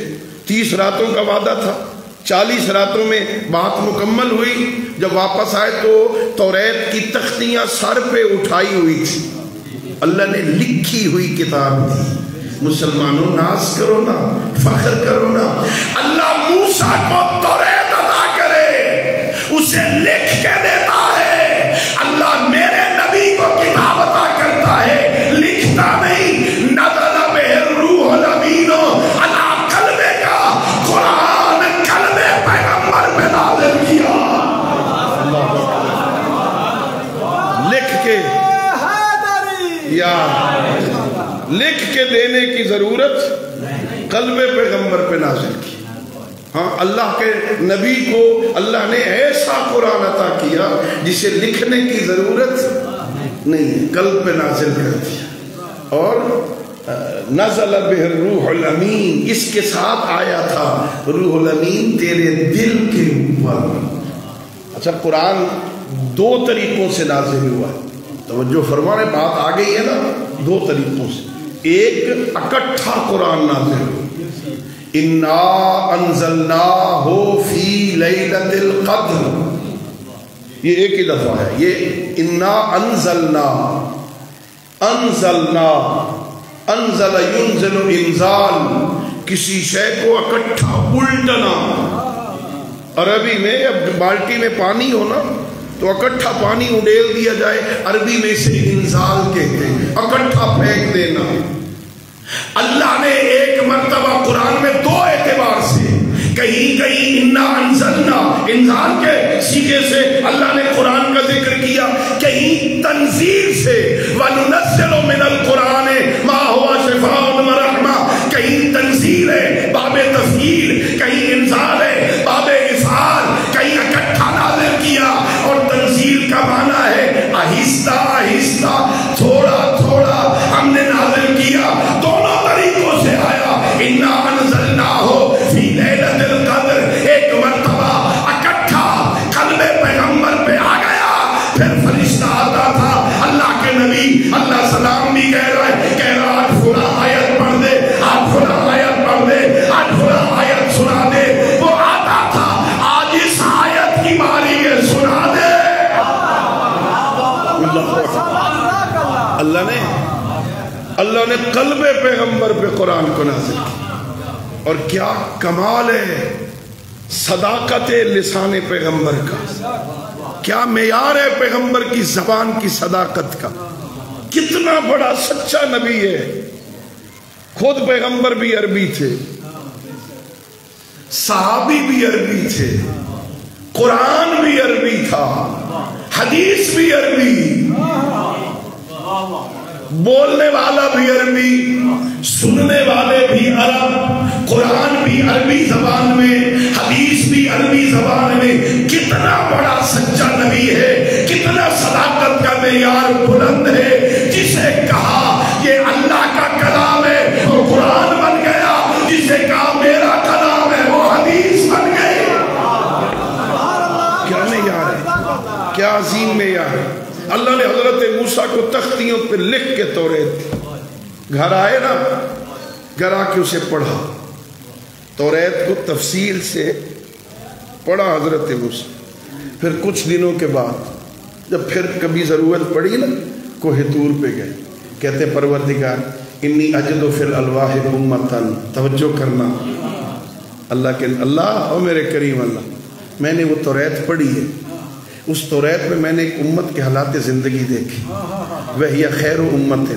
30 راتوں کا وعدہ تھا، 40 راتوں میں بات مکمل ہوئی، جب واپس آئے تو توریت کی تختیاں سر پہ اٹھائی ہوئی تھی، اللہ نے لکھی ہوئی کتاب دی۔ مسلمانوں ناز کرو نا، فخر کرو نا، اللہ موسیٰ کو توریت عطا کرے اسے لکھ کے دیتا ہے۔ اللہ میرے نبی کو کتاب عطا کرتا ہے، لکھتا نہیں۔ نزل بہ الروح الامین علی قلبک، قرآن قلب پیغمبر پہ نازل کیا، لکھ کے، یا لکھ کے دینے کی ضرورت قلب پیغمبر پہ نازل کی۔ ہاں اللہ کے نبی کو اللہ نے ایسا قرآن عطا کیا جسے لکھنے کی ضرورت نہیں، قلب پہ نازل کر دیا۔ اور نزل بہ الروح الامین، اس کے ساتھ آیا تھا روح الامین تیرے دل کے اوپر۔ اچھا قرآن 2 طریقوں سے نازل ہوا ہے، توجہ فرمانے، بات آ گئی ہے نا، 2 طریقوں سے۔ ایک اکٹھا قرآن نازل ہوا، انا انزلناہ فی لیلۃ القدر، یہ ایک ہی دفعہ ہے، یہ انا انزلنا، انزلنا، انزل ینزل انزال، کسی شے کو اکٹھا الٹنا۔ عربی میں اب بالٹی میں پانی ہونا تو اکٹھا پانی اڈیل دیا جائے، عربی میں اسے انزال کہتے ہیں، اکٹھا پھینک دینا۔ اللہ نے ایک مرتبہ قرآن میں 2 اعتبار سے، کہیں کہیں انا انزلنا انزال کے سیغے سے اللہ نے قرآن کا ذکر کیا، کہیں تنزیل سے وَنُنَزِّلُ مِنَ الْقُرْآنِ مَا هُوَ شِفَاءٌ وَرَحْمَةٌ، کہیں تنزیل ہے باب تفعیل، کہیں انزال ہے باب افعال، کہیں اکٹھا نازل کیا۔ اور تنزیل کا معنی ہے آہستہ آہستہ، تھوڑا تھوڑا ہم نے نازل کیا، دونوں طریقوں سے آیا۔ انا انزلناہ فی لیلۃ القدر، ایک مرتبہ اکٹھا قلب پیغمبر پہ آ گیا، پھر فرشتہ آتا تھا، اللہ کے نبی اللہ سلام بھی کہہ رہا آج فلاں آیت پڑھ دے، آج فلاں آیت پڑھ دے، آج فلاں آیت سنا دے، وہ آتا تھا، آج اس آیت کی باری ہے، سنا دے۔ اللہ نے قلب پیغمبر پہ قرآن کو نازل کیا، اور کیا کمال ہے صداقت لسان پیغمبر کا کیا معیار ہے، پیغمبر کی زبان کی صداقت کا، کتنا بڑا سچا نبی ہے۔ خود پیغمبر بھی عربی تھے، صحابی بھی عربی تھے، قرآن بھی عربی تھا، حدیث بھی عربی، بولنے والا بھی عربی، سننے والے بھی عرب، قرآن بھی عربی زبان میں، حدیث بھی عربی زبان میں۔ کتنا بڑا سچا نبی ہے، کتنا صداقت کا معیار بلند ہے۔ جسے کہا یہ اللہ کا کلام ہے وہ قرآن بن گیا، جسے کہا میرا کلام ہے وہ حدیث بن گئی۔ کیا معیار ہے، کیا عظیم معیار ہے۔ اللہ نے حضرت موسیٰ کو تختیوں پہ لکھ کے توریت، گھر آئے نا، گھر آ کے اسے پڑھا، توریت کو تفصیل سے پڑھا حضرت موسیٰ۔ پھر کچھ دنوں کے بعد جب پھر کبھی ضرورت پڑی نا، کوہ طور پہ گئے، کہتے پروردگار انی اجد فی الالواح امتن، توجہ کرنا، اللہ کے اللہ او میرے کریم اللہ، میں نے وہ توریت پڑھی ہے، اس توریت میں نے ایک امت کے حالات زندگی دیکھی، وہی خیر امت ہے،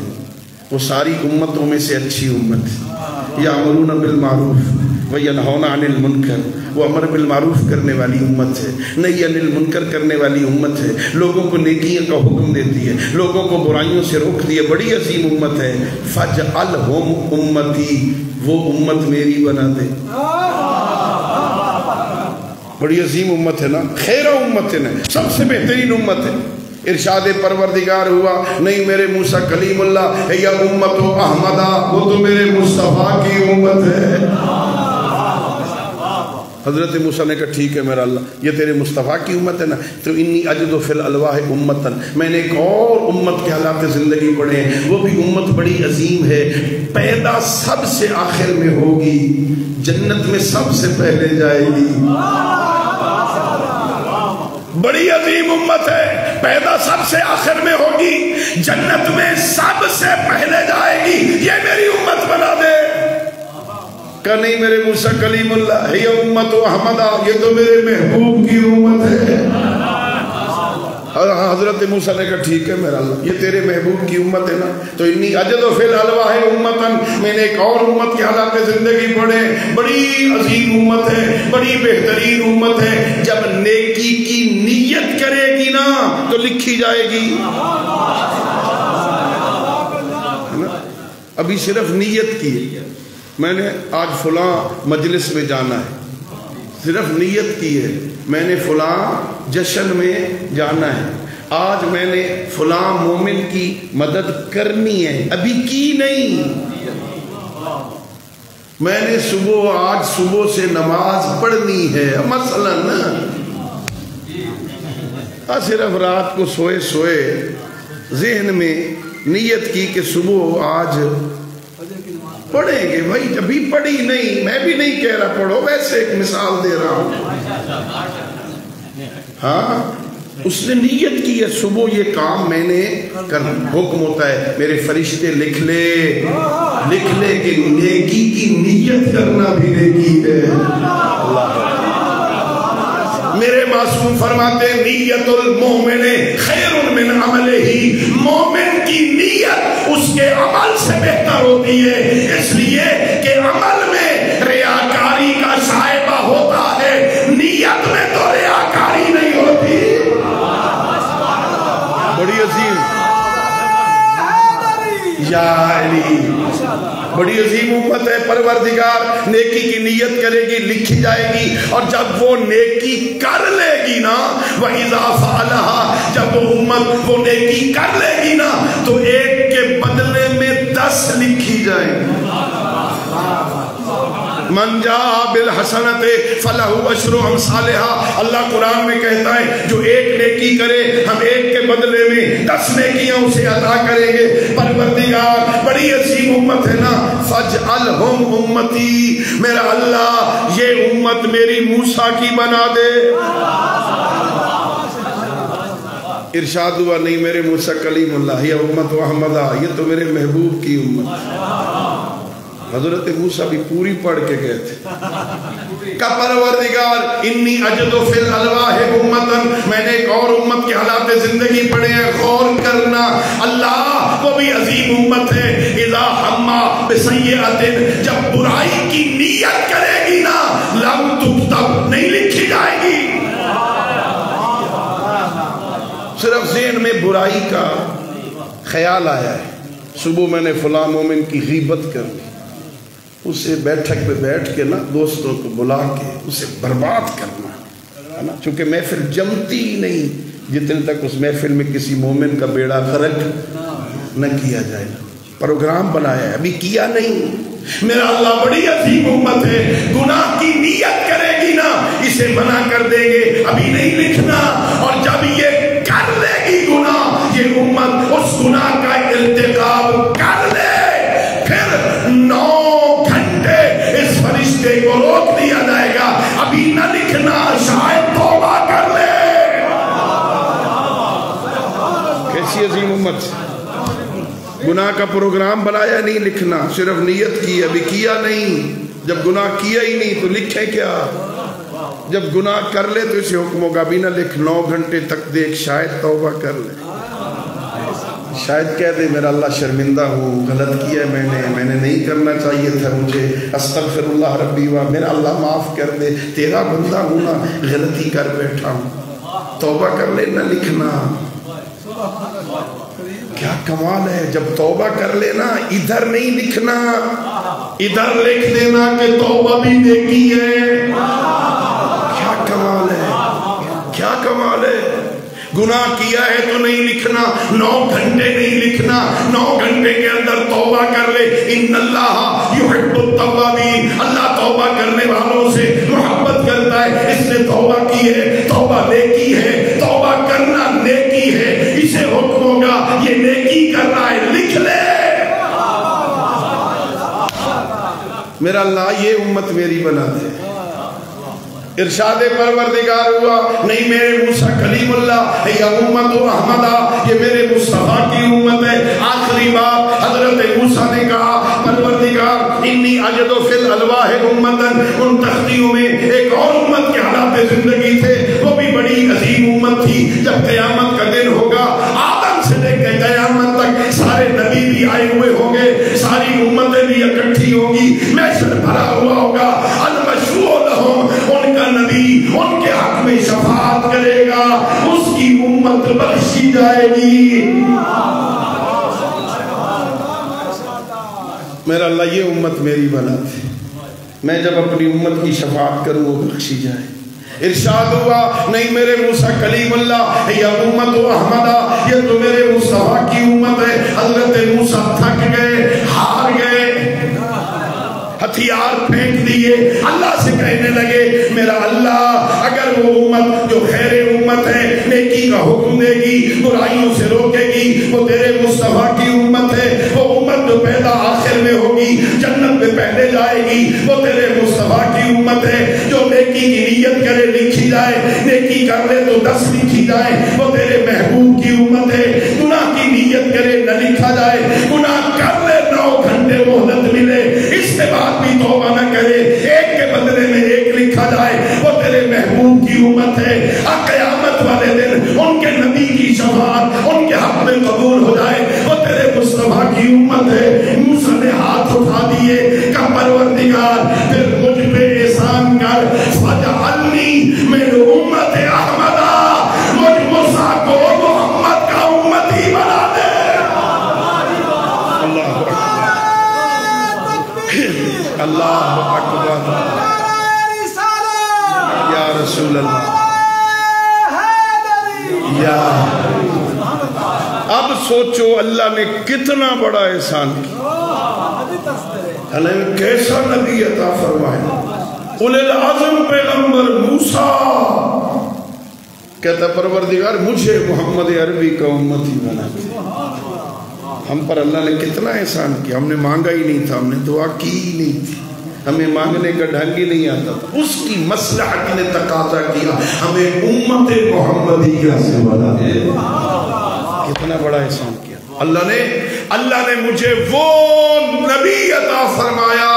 وہ ساری امتوں میں سے اچھی امت ہے، یامرون بالمعروف وینہون عن المنکر، وہ امر بالمعروف کرنے والی امت ہے، نہی عن المنکر کرنے والی امت ہے، لوگوں کو نیکیوں کا حکم دیتی ہے، لوگوں کو برائیوں سے روکتی ہے، بڑی عظیم امت ہے۔ فَجْعَلْهُمْ أُمَّتِي، وہ امت میری بنا دے، بڑی عظیم امت ہے نا، خیر امت ہے نا، سب سے بہترین امت ہے۔ ارشاد پروردگار ہوا نہیں میرے موسیٰ کلیم اللہ یا امت احمدہ، وہ تو میرے مصطفیٰ کی امت ہے۔ حضرت موسیٰ نے کہا ٹھیک ہے میرا اللہ، یہ تیرے مصطفیٰ کی امت ہے نا، تو انی اجد فی الالواح امتن، میں نے ایک اور امت کے حالات زندگی پڑھے ہیں، وہ بھی امت بڑی عظیم ہے، پیدا سب سے آخر میں ہوگی، جنت میں سب سے پہلے جائے گی، بڑی عظیم امت ہے، پیدا سب سے آخر میں ہوگی، جنت میں سب سے پہلے جائے گی، یہ میری امت بنا دے۔ کہ نہیں میرے موسیٰ کلیم اللہ ہے یہ امت احمدہ، یہ تو میرے محبوب کی امت ہے۔ حضرت موسیٰ نے کہا ٹھیک ہے میرا اللہ، یہ تیرے محبوب کی امت ہے نا، تو انی اجد فی الالواح امتن، میں نے ایک اور امت کے حالات زندگی پڑھے، بڑی عظیم امت ہے، بڑی بہترین امت ہے، جب نیکی کی نیت کرے گی نا تو لکھی جائے گی۔ ابھی صرف نیت کی، میں نے آج فلاں مجلس میں جانا ہے، صرف نیت کی ہے، میں نے فلاں جشن میں جانا ہے، آج میں نے فلاں مومن کی مدد کرنی ہے، ابھی کی نہیں، میں نے آج صبح سے نماز پڑھنی ہے مثلاً، صرف رات کو سوئے ذہن میں نیت کی کہ صبح آج پڑھیں گے، بھائی ابھی پڑھی نہیں، میں بھی نہیں کہہ رہا پڑھو، ویسے ایک مثال دے رہا ہوں، ہاں اس نے نیت کی ہے صبح یہ کام میں نے کرنا، حکم ہوتا ہے میرے فرشتے لکھ لے کہ نیکی کی نیت کرنا بھی نیکی ہے۔ میرے معصوم فرماتے نیت المومن خیر من عملہ، مومن کی نیت اس کے عمل سے بہتر ہوتی ہے، اس لیے کہ عمل میں ریاکاری کا شائبہ ہوتا ہے، نیت میں تو ریاکاری نہیں ہوتی۔ بڑی عظیم یا علی، بڑی عظیم امت ہے، پروردگار نیکی کی نیت کرے گی، لکھی جائے گی، اور جب وہ نیکی کر لے گی نا، وَإِذَا فَعَلَهَا، جب وہ امت وہ نیکی کر لے گی نا تو ایک کے بدلے میں 10 لکھی جائیں گی۔ من جاء بالحسنۃ فلہ عشر امثالها، اللہ قرآن میں کہتا ہے جو ایک نیکی کرے ہم ایک کے بدلے میں 10 نیکیاں اسے عطا کریں گے۔ پروردگار بڑی عظیم امت ہے نا، فاجعلہم امتی، میرا اللہ یہ امت میری موسیٰ کی بنا دے۔ ارشاد ہوا نہیں میرے موسیٰ کلیم اللہ یہ امت احمدہ، یہ تو میرے محبوب کی امت، حضرت موسیٰ بھی پوری پڑھ کے گئے تھے کہ پروردگار انی اجدو فی الالواح امتن، میں نے ایک اور امت کے حالات زندگی پڑھے ہیں، غور کرنا اللہ وہ بھی عظیم امت ہے، اذا ہما بسیئت، جب برائی کی نیت کرے گی نا لم تکتب، نہیں لکھی جائے گی۔ صرف ذہن میں برائی کا خیال آیا ہے، صبح میں نے فلاں مومن کی غیبت کر لی، اسے بیٹھک پہ بیٹھ کے نا دوستوں کو بلا کے اسے برباد کرنا ہے نا، چونکہ محفل جمتی ہی نہیں جتنے تک اس محفل میں کسی مومن کا بیڑا غرق نہ کیا جائے۔ پروگرام بنایا ہے، ابھی کیا نہیں۔ میرا اللہ بڑی عظیم امت ہے، گناہ کی نیت کرے گی نا اسے منع کر دیں گے، ابھی نہیں لکھنا، اور جب یہ کر لے گی گناہ، یہ امت اس گناہ کا ارتکاب کر لے، پھر 9 گھنٹے اس فرشتے کو روک دیا جائے گا، ابھی نہ لکھنا، شاید توبہ کر لے۔ کیسی عظیم امت، گناہ کا پروگرام بنایا، نہیں لکھنا، صرف نیت کی، ابھی کیا نہیں۔ جب گناہ کیا ہی نہیں تو لکھیں کیا؟ جب گناہ کر لے تو اسے حکم ہوگا ابھی نہ لکھ، 9 گھنٹے تک دیکھ، شاید توبہ کر لے، شاید کہہ دے میرا اللہ شرمندہ ہوں، غلط کیا ہے میں نے نہیں کرنا چاہیے تھا مجھے، استغفر اللہ ربی و، میرا اللہ معاف کر دے، تیرا بندہ ہوں نا، غلطی کر بیٹھا ہوں، توبہ کر لے، نہ لکھنا۔ کیا کمال ہے، جب توبہ کر لینا ادھر نہیں لکھنا، ادھر لکھ دینا کہ توبہ بھی نیکی ہے۔ کیا کمال ہے، کیا کمال ہے، گناہ کیا ہے تو نہیں لکھنا، 9 گھنٹے نہیں لکھنا، 9 گھنٹے کے اندر توبہ کر لے۔ ان اللہ یحب التوابین، اللہ توبہ کرنے والوں سے محبت کرتا ہے، اس نے توبہ کی ہے، توبہ نیکی ہے، توبہ کرنا نیکی ہے، اسے حکم ہوگا یہ نیکی کر رہا ہے، لکھ لے۔ میرا اللہ یہ امت میری بنا دے۔ ارشاد پروردگار ہوا، نہیں میرے موسیٰ کلیم اللہ یا امت احمدہ، یہ میرے مصطفیٰ کی امت ہے۔ آخری بات حضرت موسیٰ نے کہا، پروردگار انی اجدو فی الالواح امتن، ان تختیوں میں ایک اور امت کے حالات زندگی تھے، وہ بھی بڑی عظیم امت تھی۔ جب قیامت کا دن ہوگا، آدم سے لے کے قیامت تک سارے نبی بھی آئے ہوئے ہوں گے، ساری امتیں بھی اکٹھی ہوں گی، محشر بھرا ہوا ہوگا، المشفوع لہم، ان کا نبی ان کے حق میں شفاعت کرے گا، اس کی امت بخشی جائے گی۔ میرا اللہ یہ امت میری بنا دے، میں جب اپنی امت کی شفاعت کروں وہ بخشی جائے۔ ارشاد ہوا، نہیں میرے موسیٰ کلیم اللہ یا امت احمدہ، یہ تو میرے مصطفیٰ کی امت ہے۔ حضرت موسیٰ تھک گئے، ہار گئے، ہتھیار پھینک دیے، اللہ سے کہنے لگے میرا اللہ اگر وہ امت جو خیر امت ہے، نیکی کا حکم دے گی، برائیوں سے روکے گی، وہ تیرے مصطفیٰ کی امت ہے، وہ امت جو پیدا آخر میں ہوگی، جنت میں پہلے جائے گی، وہ تیرے مصطفیٰ کی امت ہے، جو نیکی کی نیت کرے لکھی جائے، نیکی کر لے تو 10 لکھی جائے، وہ تیرے محبوب کی امت ہے، گناہ کی نیت کرے نہ لکھا جائے، گناہ کر لے 9 گھنٹے مہلت ملے، اس کے بعد بھی توبہ نہ کرے، ایک کے بدلے میں 1 لکھا جائے، وہ تیرے محبوب کی امت ہے۔ قیامت والے دن ان کے نبی کی شفاعت ان کے حق میں قبول ہو جائے، وہ تیرے مصطفیٰ کی امت ہے۔ موسیٰ نے ہاتھ اٹھا دیے کہ پروردگار پھر مجھ پہ احسان کر، فجعلنی من امت احمدہ، مجھ موسیٰ کو محمد کا امتی بنا دے۔ اللہ اللہ اکبر، یا رسول اللہ، یا اب سوچو اللہ نے کتنا بڑا احسان کیا، اللہ نے کیسا نبی عطا فرمایا، اولی العزم پیغمبر موسیٰ کہتا پروردگار مجھے محمد عربی کا امتی بنا دے۔ ہم پر اللہ نے کتنا احسان کیا، ہم نے مانگا ہی نہیں تھا، ہم نے دعا کی ہی نہیں تھی، ہمیں مانگنے کا ڈھنگ ہی نہیں آتا تھا، اس کی مصلحت نے تقاضا کیا ہمیں امت محمدیہ سے بنا دے۔ کتنا بڑا احسان کیا اللہ نے مجھے وہ نبی نبی عطا فرمایا.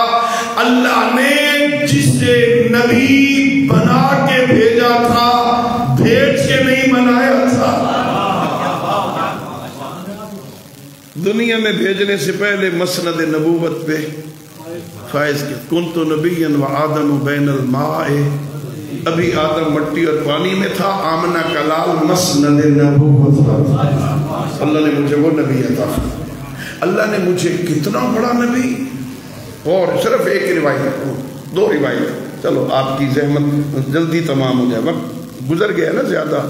اللہ نے جسے نبی بنا کے بھیجا تھا بھیج کے نہیں بنایا تھا. دنیا میں بھیجنے سے پہلے مسند نبوت پہ فائز کے کنت نبیا و آدم بین الماء، ابھی آدم مٹی اور پانی میں تھا، آمنہ کا لال مسند نبوت تھا. اللہ نے مجھے وہ نبی عطا فرمایا. اللہ نے مجھے کتنا بڑا نبی. اور صرف ایک روایت، دو روایت، چلو آپ کی زحمت جلدی تمام ہو جائے، وقت گزر گیا نا زیادہ.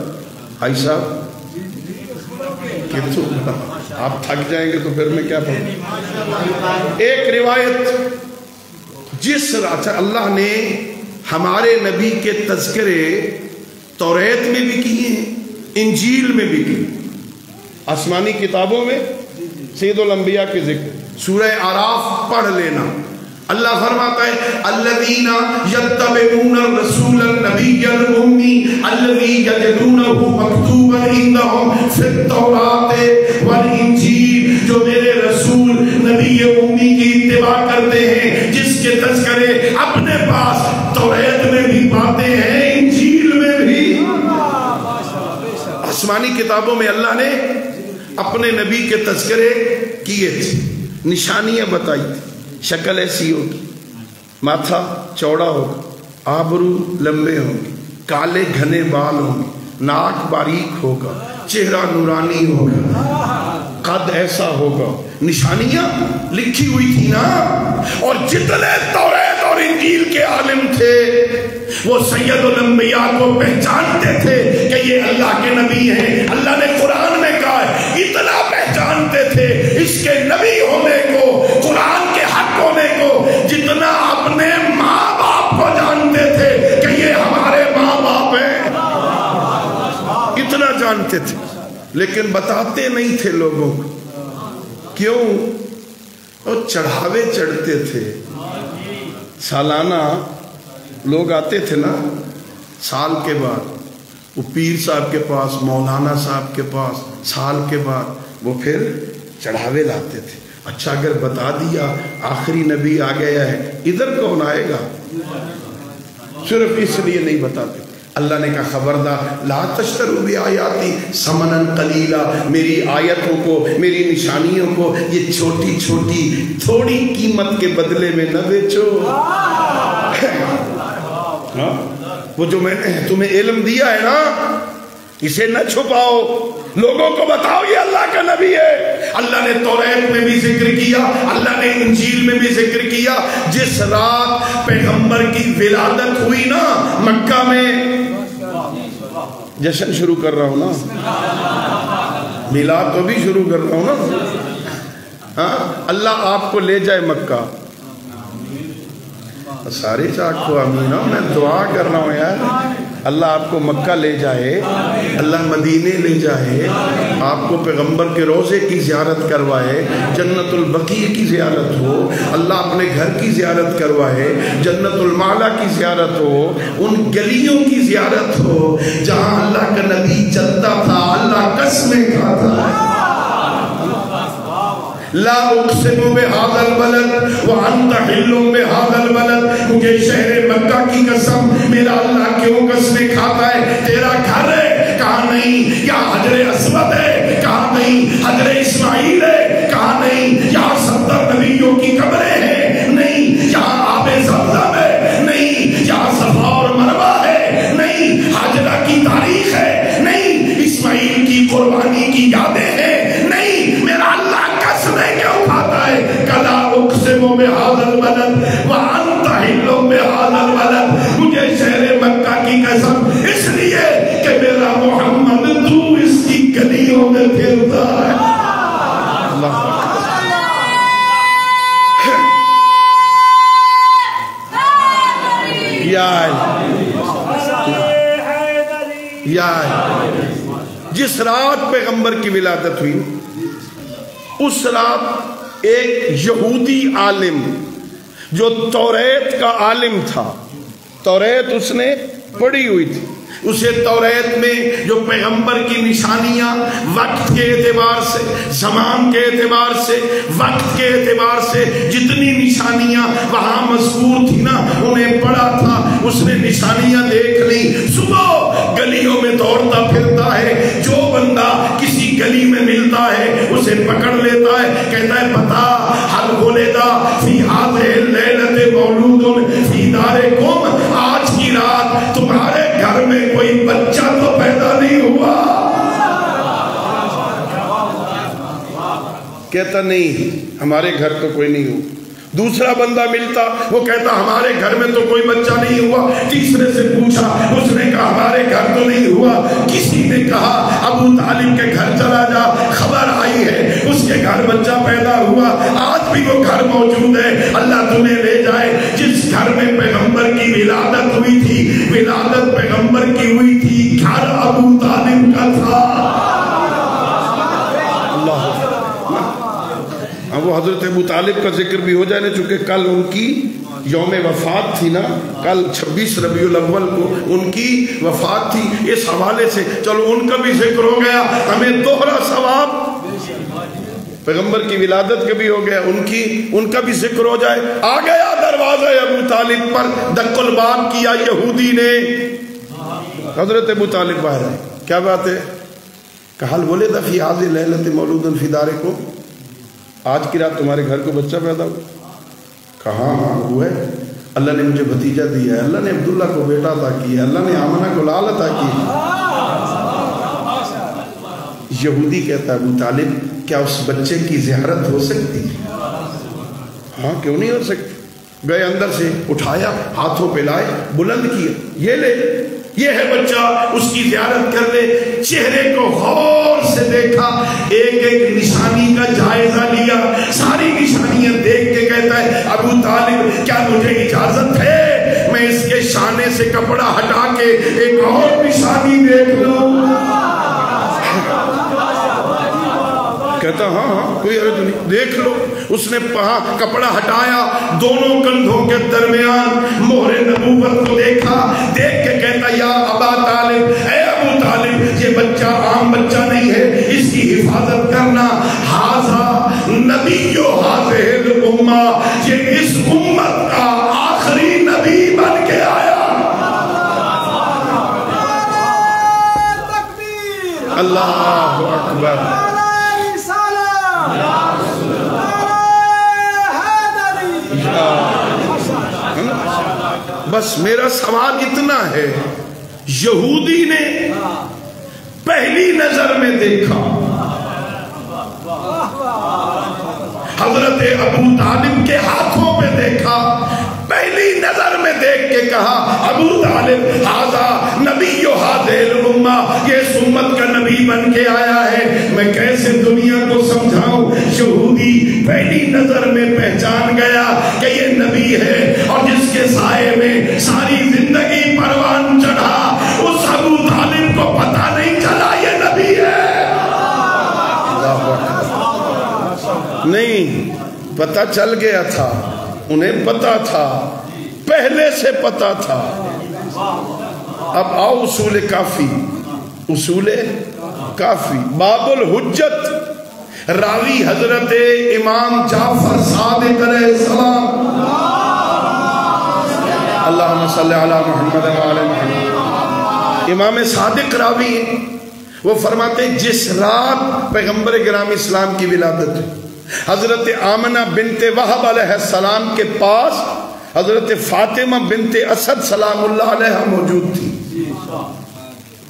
بھائی صاحب آپ تھک جائیں گے تو پھر میں کیا پڑھوں. ایک روایت جس اللہ نے ہمارے نبی کے تذکرے توریت میں بھی کیے ہیں، انجیل میں بھی کیے. آسمانی کتابوں میں سید الانبیاء کے ذکر، سورہ اعراف پڑھ لینا. اللہ فرماتا ہے الذین یتبعون الرسول النبی الامی الذی یجدونہ مکتوبا عندہم فی التوراۃ والانجیل. جو میرے رسول نبی امی کی اتباع کرتے ہیں، جس کے تذکرے اپنے پاس توریت میں بھی پاتے ہیں، انجیل میں بھی. آسمانی کتابوں میں اللہ نے اپنے نبی کے تذکرے کیے تھے، نشانیاں بتائی تھی. شکل ایسی ہوگی، ماتھا چوڑا ہوگا، آبرو لمبے ہوں گے، کالے گھنے بال ہوں گے، ناک باریک ہوگا، چہرہ نورانی ہوگا، قد ایسا ہوگا. نشانیاں لکھی ہوئی تھی نا. اور جتنے توریت اور انجیل کے عالم تھے وہ سید الانبیاء کو پہچانتے تھے کہ یہ اللہ کے نبی ہیں. اللہ نے قرآن میں کہا ہے اتنا پہچانتے تھے اس کے نبی ہونے کو، قرآن کے حق ہونے کو، جتنا اپنے ماں باپ کو جانتے تھے کہ یہ ہمارے ماں باپ ہیں. اتنا جانتے تھے لیکن بتاتے نہیں تھے لوگوں کو. کیوں؟ وہ چڑھاوے چڑھتے تھے. سالانہ لوگ آتے تھے نا سال کے بعد، وہ پیر صاحب کے پاس، مولانا صاحب کے پاس، سال کے بعد وہ پھر چڑھاوے لاتے تھے. اچھا اگر بتا دیا آخری نبی آ گیا ہے، ادھر کون آئے گا؟ صرف اس لیے نہیں بتاتے. اللہ نے کہا خبردار لا تشتروا بآیاتی ثمنا قلیلا، میری آیتوں کو، میری نشانیوں کو یہ چھوٹی چھوٹی تھوڑی قیمت کے بدلے میں نہ بیچو. وہ جو میں نے تمہیں علم دیا ہے نا اسے نہ چھپاؤ، لوگوں کو بتاؤ یہ اللہ کا نبی ہے. اللہ نے توریت میں بھی ذکر کیا، اللہ نے انجیل میں بھی ذکر کیا. جس رات پیغمبر کی ولادت ہوئی نا مکہ میں، جشن شروع کر رہا ہوں نا، میلاد تو بھی شروع کر رہا ہوں نا. ہاں اللہ آپ کو لے جائے مکہ. سارے چاک کو آمین. میں دعا کر رہا ہوں یار، اللہ آپ کو مکہ لے جائے، اللہ مدینے لے جائے، آپ کو پیغمبر کے روضے کی زیارت کروائے، جنت البقیع کی زیارت ہو، اللہ اپنے گھر کی زیارت کروائے، جنت المعلا کی زیارت ہو، ان گلیوں کی زیارت ہو جہاں اللہ کا نبی چلتا تھا، اللہ قسمیں کھاتا ہے. لا اقسم بهذا البلد وانت حل بهذا البلد، مجھے شہر مکہ کی قسم، میرا اللہ کیوں قسمیں کھاتا ہے؟ تیرا گھر ہے کہاں نہیں، یا حجر اسود ہے کہاں نہیں، حجر اسماعیل ہے کہاں نہیں، یہاں 70 نبیوں کی قبریں ہیں نہیں، یہاں آب زمزم ہے نہیں، یہاں صفا اور مروہ ہے نہیں، حاجرہ کی تاریخ ہے نہیں، اسماعیل کی قربانی کی یادیں ہیں نہیں. میرا اللہ قسمیں کیوں کھاتا ہے؟ کلا اقسم بهذا البلد وانت حل بهذا البلد، مجھے شہر مکہ کی قسم اس لیے کہ میرا محمد تو اس کی گلیوں میں پھرتا ہے. اللہ یا جس رات پیغمبر کی ولادت ہوئی اس رات ایک یہودی عالم جو توریت کا عالم تھا، توریت اس نے پڑھی ہوئی تھی، اسے توریت میں جو پیغمبر کی نشانیاں وقت کے اعتبار سے، زمان کے اعتبار سے، وقت کے اعتبار سے جتنی نشانیاں وہاں مذکور تھی نا انہیں پڑھا تھا، اس نے نشانیاں دیکھ لی۔ صبح گلیوں میں دوڑتا پھرتا ہے، جو بندہ کسی گلی میں ملتا ہے اسے پکڑ لیتا ہے، کہتا ہے پتا حل ولدا فی هذه الليلة مولود فی دارکم، آج کی رات تمہارے گھر میں کوئی بچہ تو پیدا نہیں ہوا۔ کہتا نہیں ہمارے گھر تو کوئی نہیں ہوا۔ دوسرا بندہ ملتا، وہ کہتا ہمارے گھر میں تو کوئی بچہ نہیں ہوا۔ تیسرے سے پوچھا، اس نے کہا ہمارے گھر تو نہیں ہوا۔ کسی نے کہا ابو طالب کے گھر چلا جا، خبر آئی ہے اس کے گھر بچہ پیدا ہوا، آج بھی وہ گھر موجود ہے، اللہ تمہیں لے جائے۔ جس گھر میں پیغمبر کی ولادت ہوئی تھی، ولادت پیغمبر کی ہوئی تھی، گھر ابو طالب کا تھا۔ وہ حضرت ابو طالب کا ذکر بھی ہو جائے نا، چونکہ کل ان کی یوم وفات تھی نا، کل 26 ربیع الاول کو ان کی وفات تھی۔ اس حوالے سے چلو ان کا بھی ذکر ہو گیا، ہمیں دوہرا ثواب پیغمبر کی ولادت کا بھی ہو گیا، ان کا بھی ذکر ہو جائے۔ آ گیا دروازہ ابو طالب پر، دق الباب کیا یہودی نے۔ حضرت ابو طالب باہر آئے، کیا بات ہے؟ کہا حل ولد فی هذه الليلة مولود فی دارکم، آج کی رات تمہارے گھر کو بچہ پیدا ہوا؟ کہا ہاں ہوا ہے، اللہ نے مجھے بھتیجا دیا ہے، اللہ نے عبداللہ کو بیٹا عطا کیا ہے، اللہ نے آمنہ کو لال عطا کی ہے۔ یہودی کہتا ہے ابو طالب کیا اس بچے کی زیارت ہو سکتی ہے؟ ہاں کیوں نہیں ہو سکتی؟ گئے اندر سے اٹھایا، ہاتھوں پہ لائے، بلند کیا، یہ لے یہ ہے بچہ، اس کی زیارت کر لے۔ چہرے کو غور سے دیکھا، ایک ایک نشانی کا جائزہ لیا، ساری نشانیاں دیکھ کے کہتا ہے ابو طالب کیا مجھے اجازت ہے میں اس کے شانے سے کپڑا ہٹا کے ایک اور نشانی دیکھ لوں؟ کہتا ہاں ہاں کوئی حرج نہیں، دیکھ لو۔ اس نے کپڑا ہٹایا، دونوں کندھوں کے درمیان مہر نبوت کو دیکھا، دیکھ کے کہتا یا ابا طالب، اے ابو طالب یہ بچہ عام بچہ نہیں ہے، اس کی حفاظت کرنا۔ ھذا نبی ھذہ الامہ، یہ اس امت کا آخری نبی بن کے آیا۔ اللہ اکبر۔ بس میرا سوال اتنا ہے، یہودی نے پہلی نظر میں دیکھا، حضرت ابو طالب کے ہاتھوں پہ دیکھا، پہلی نظر میں دیکھ کے کہا ابو طالب ھذا نبی ھذہ الامہ، یہ اس امت کا نبی بن کے آیا ہے۔ میں کیسے دنیا کو سمجھاؤں؟ یہودی پہلی نظر میں پہچان گیا کہ یہ نبی ہے، اور جس کے سائے میں ساری زندگی پروان چڑھا، اس ابو طالب کو پتہ نہیں چلا یہ نبی ہے۔ نہیں، پتہ چل گیا تھا، انہیں پتا تھا، پہلے سے پتا تھا۔ اب آؤ اصول کافی، اصول کافی باب الحجت، راوی حضرت امام جعفر صادق علیہ السلام، اللہم صلی علی محمد وعلی محمد۔ امام صادق راوی ہیں، وہ فرماتے ہیں جس رات پیغمبر گرامی اسلام کی ولادت ہے، حضرت آمنہ بنت وہب علیہ السلام کے پاس حضرت فاطمہ بنت اسد سلام اللہ علیہ موجود تھی۔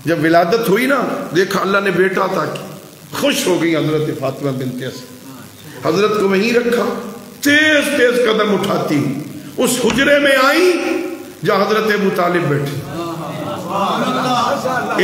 جب ولادت ہوئی نا، دیکھا اللہ نے بیٹا عطا کی، خوش ہو گئی حضرت فاطمہ بنت اسد، حضرت کو وہیں رکھا، تیز تیز قدم اٹھاتی اس حجرے میں آئی جہاں حضرت ابو طالب بیٹھے۔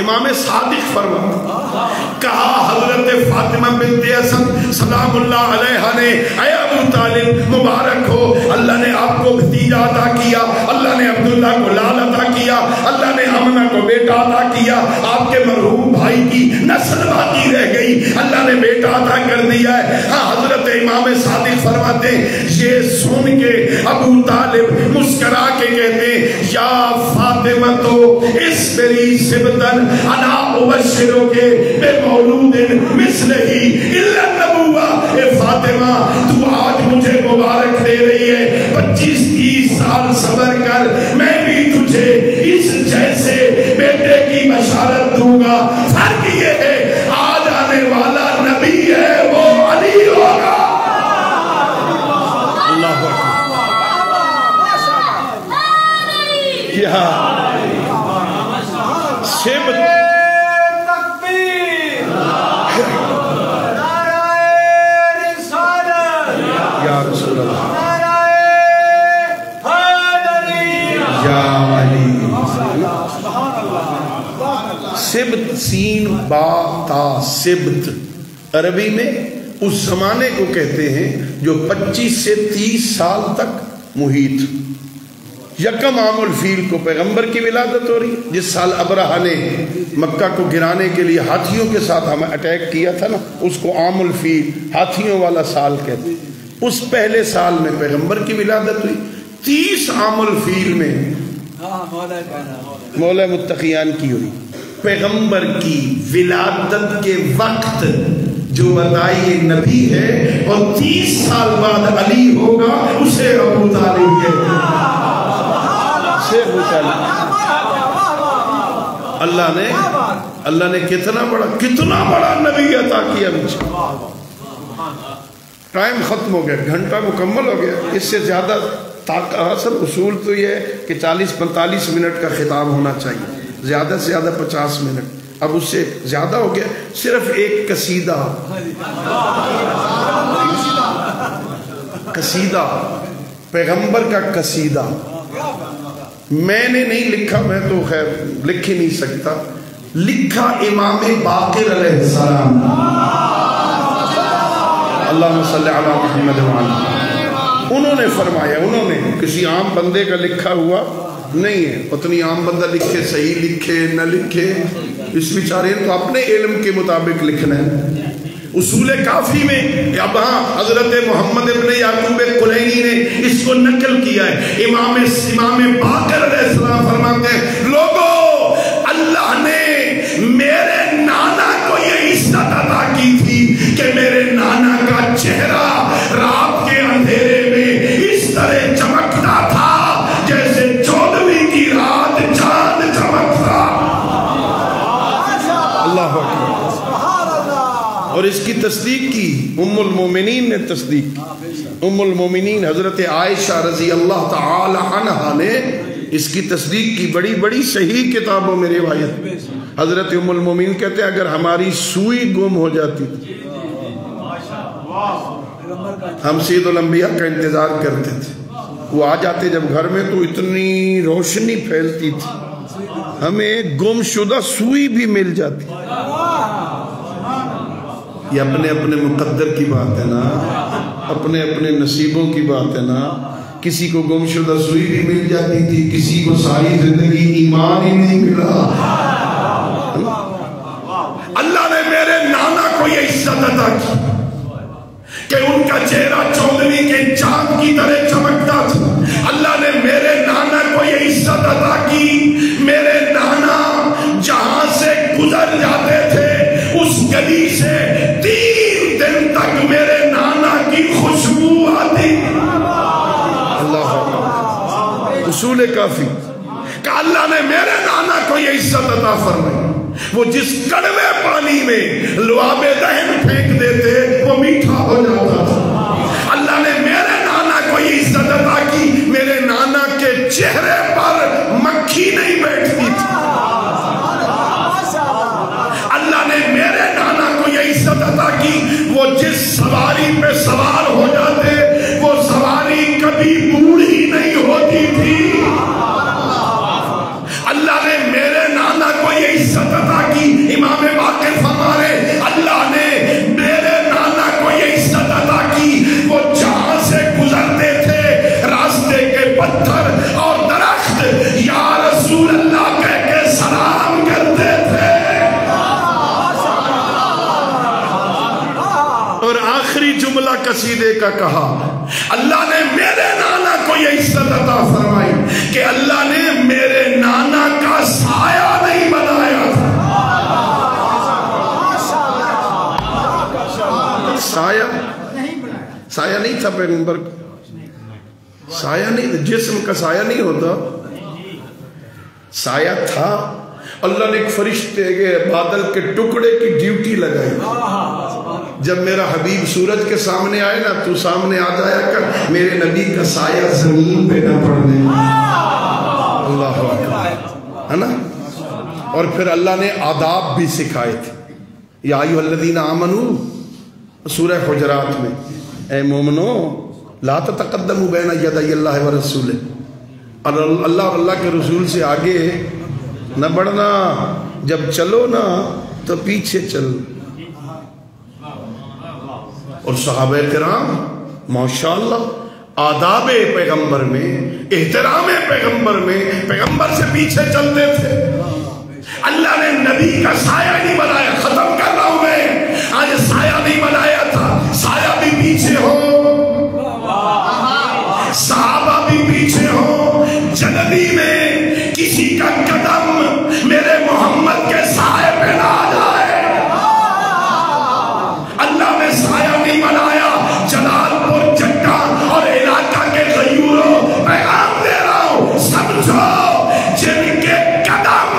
امام صادق فرماتے کہا حضرت فاطمہ بنت اسد سلام اللہ علیہا نے اے ابو طالب مبارک ہو، اللہ نے آپ کو بھتیجا عطا کیا، اللہ نے عبداللہ کو لال عطا کیا، اللہ نے آمنہ کو بیٹا عطا کیا، آپ کے مرحوم بھائی کی نسل باقی رہ گئی، اللہ نے بیٹا عطا کر دیا ہے۔ ہاں حضرت امام صادق فرماتے ہیں یہ سن کے ابو طالب مسکرا کے کہتے ہیں یا فاطمہ تو اس میری سبتن انا ابشرو کے بے مولود مثل ہی الا النبوہ، اے فاطمہ تو آج مجھے مبارک دے رہی ہے، 25-30 سال صبر کر، میں بھی تجھے اس جیسے بیٹے کی بشارت دوں گا، فرق یہ ہے آج آنے والا نبی ہے وہ علی ہوگا۔ اللہ یا سبت یا رسول اللہ یا علی، سبت سین با تا سبت عربی میں اس زمانے کو کہتے ہیں جو 25 سے 30 سال تک محیط۔ یکم عام الفیل کو پیغمبر کی ولادت ہو رہی، جس سال ابرہہ نے مکہ کو گرانے کے لیے ہاتھیوں کے ساتھ ہمیں اٹیک کیا تھا نا، اس کو عام الفیل ہاتھیوں والا سال کہتے ہیں۔ اس پہلے سال میں پیغمبر کی ولادت ہوئی، 30 عام الفیل میں مولا متقیان کی ہوئی۔ پیغمبر کی ولادت کے وقت جو بتائی نبی ہے اور 30 سال بعد علی ہوگا، اسے ابو طالب کہتے ہیں۔ اللہ نے کتنا بڑا نبی عطا کیا مجھے۔ ٹائم ختم ہو گیا، گھنٹہ مکمل ہو گیا، اس سے زیادہ اصل اصول تو یہ ہے کہ 40-45 منٹ کا خطاب ہونا چاہیے، زیادہ سے زیادہ 50 منٹ، اب اس سے زیادہ ہو گیا۔ صرف ایک قصیدہ پیغمبر کا قصیدہ میں نے نہیں لکھا، میں تو خیر لکھ ہی نہیں سکتا، لکھا امام باقر علیہ السلام، اللہم صلی علی محمد وعلی۔ انہوں نے فرمایا، انہوں نے کسی عام بندے کا لکھا ہوا نہیں ہے، اتنی عام بندہ لکھے صحیح لکھے نہ لکھے، اس بیچارے تو اپنے علم کے مطابق لکھنا ہے۔ اصول کافی میں اب ہاں حضرت محمد ابن یعقوب کلینی نے اس کو نقل کیا ہے۔ امام باقر علیہ السلام فرماتے ہیں لوگوں، اللہ نے میرے نانا کو یہ عزت عطا کی تھی کہ میرے نانا کا چہرہ رات کے اندھیرے میں اس طرح چمکتا تھا جیسے 14ویں کی رات چاند چمکتا۔ اللہ اکبر۔ اور اس کی تصدیق کی ام المومنین نے تصدیق کی، ام المومنین حضرت عائشہ رضی اللہ تعالی عنہا نے اس کی تصدیق کی، بڑی بڑی صحیح کتابوں میں روایت۔ حضرت ام المومنین کہتے ہیں اگر ہماری سوئی گم ہو جاتی ہم سید الانبیاء کا انتظار کرتے تھے، وہ آ جاتے جب گھر میں تو اتنی روشنی پھیلتی تھی، ہمیں گم شدہ سوئی بھی مل جاتی۔ یہ اپنے اپنے مقدر کی بات ہے نا، اپنے اپنے نصیبوں کی بات ہے نا۔ کسی کو گم شدہ سوئی بھی مل جاتی تھی، کسی کو ساری زندگی ایمان ہی نہیں ملا۔ اللہ نے میرے نانا کو یہ عزت عطا کی کہ ان کا چہرہ 14ویں کے چاند کی طرح چمکتا تھا۔ اللہ نے میرے نانا کو یہ عزت عطا کی، میرے نانا جہاں سے گزر جاتے تھے اس گلی سے 3 دن تک میرے نانا کی خوشبو آتی۔ اللہ اصول کافی کہ اللہ نے میرے نانا کو یہ عزت عطا فرمائی، وہ جس کڑوے پانی میں لعاب دہن پھینک دیتے وہ میٹھا ہو جاتا تھا۔ اللہ نے میرے نانا کو یہ عزت عطا کی، میرے نانا کے چہرے پر مکھی نہیں بیٹھتی تھی۔ اللہ نے میرے نانا کو یہ عزت عطا کی، وہ جس سواری پہ سوار ہو جاتے وہ سواری کبھی بوڑھی نہیں ہوتی تھی۔ اللہ نے میرے نانا کو یہ عزت عطا کی، امام باقر فرماتے قصیدے کا کہا، اللہ نے میرے نانا کو یہ عزت عطا فرمائی کہ اللہ نے میرے نانا کا سایہ نہیں بنایا تھا۔ سایہ نہیں تھا پیغمبر کا، سایہ نہیں تھا، جسم کا سایہ نہیں ہوتا، سایہ تھا۔ اللہ نے ایک فرشتے کے بادل کے ٹکڑے کی ڈیوٹی لگائی، جب میرا حبیب سورج کے سامنے آئے نا تو سامنے آ جایا کر، میرے نبی کا سایہ زمین پہ نہ پڑنے۔ اللہ اکبر، ہے نا؟ اور پھر اللہ نے آداب بھی سکھائے تھے، یا ایھا الذین آمنوا، سورہ حجرات میں، اے مومنو لا تتقدموا بین یدی اللہ ورسولہ، اللہ اور اللہ کے رسول سے آگے نہ بڑھنا، جب چلو نا تو پیچھے چل۔ اور صحابہ کرام ماشاءاللہ آداب پیغمبر میں، احترام پیغمبر میں پیغمبر سے پیچھے چلتے تھے۔ اللہ نے نبی کا سایہ نہیں بنایا، ختم کر رہا ہوں میں، آج سایہ نہیں بنایا تھا، سایہ بھی پیچھے ہو، صحابہ بھی پیچھے ہو، جنبی میں کسی کا قدم میرے محمد کے سائے پہ نہ آ جائے۔ اللہ نے سایہ نہیں بنایا، جلال پور چٹا اور علاقہ کے غیوروں پیغام دے رہا ہوں، سمجھو جن کے قدم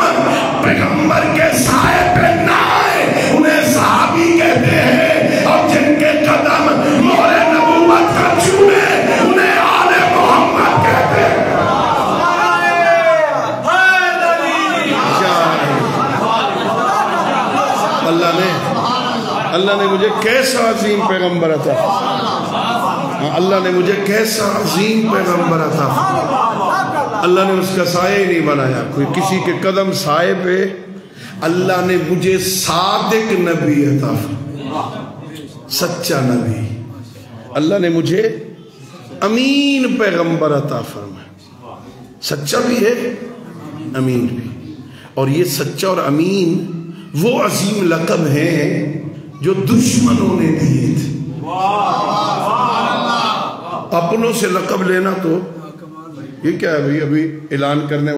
پیغمبر کے سائے پہ نہ آئے انہیں صحابی کہتے ہیں، اور جن کے قدم مہر نبوت کا چھوئے انہیں آل محمد کہتے ہیں۔ اللہ نے مجھے کیسا عظیم پیغمبر عطا، اللہ نے مجھے کیسا عظیم پیغمبر عطا، اللہ نے اس کا سایہ ہی نہیں بنایا، کوئی کسی کے قدم سائے پہ۔ اللہ نے مجھے صادق نبی عطا، سچا نبی، اللہ نے مجھے امین پیغمبر عطا فرمایا، سچا بھی ہے امین بھی۔ اور یہ سچا اور امین وہ عظیم لقب ہیں جو دشمنوں نے دیے تھے۔ اپنوں سے لقب لینا تو یہ کیا ہے بھئی، ابھی اعلان کرنے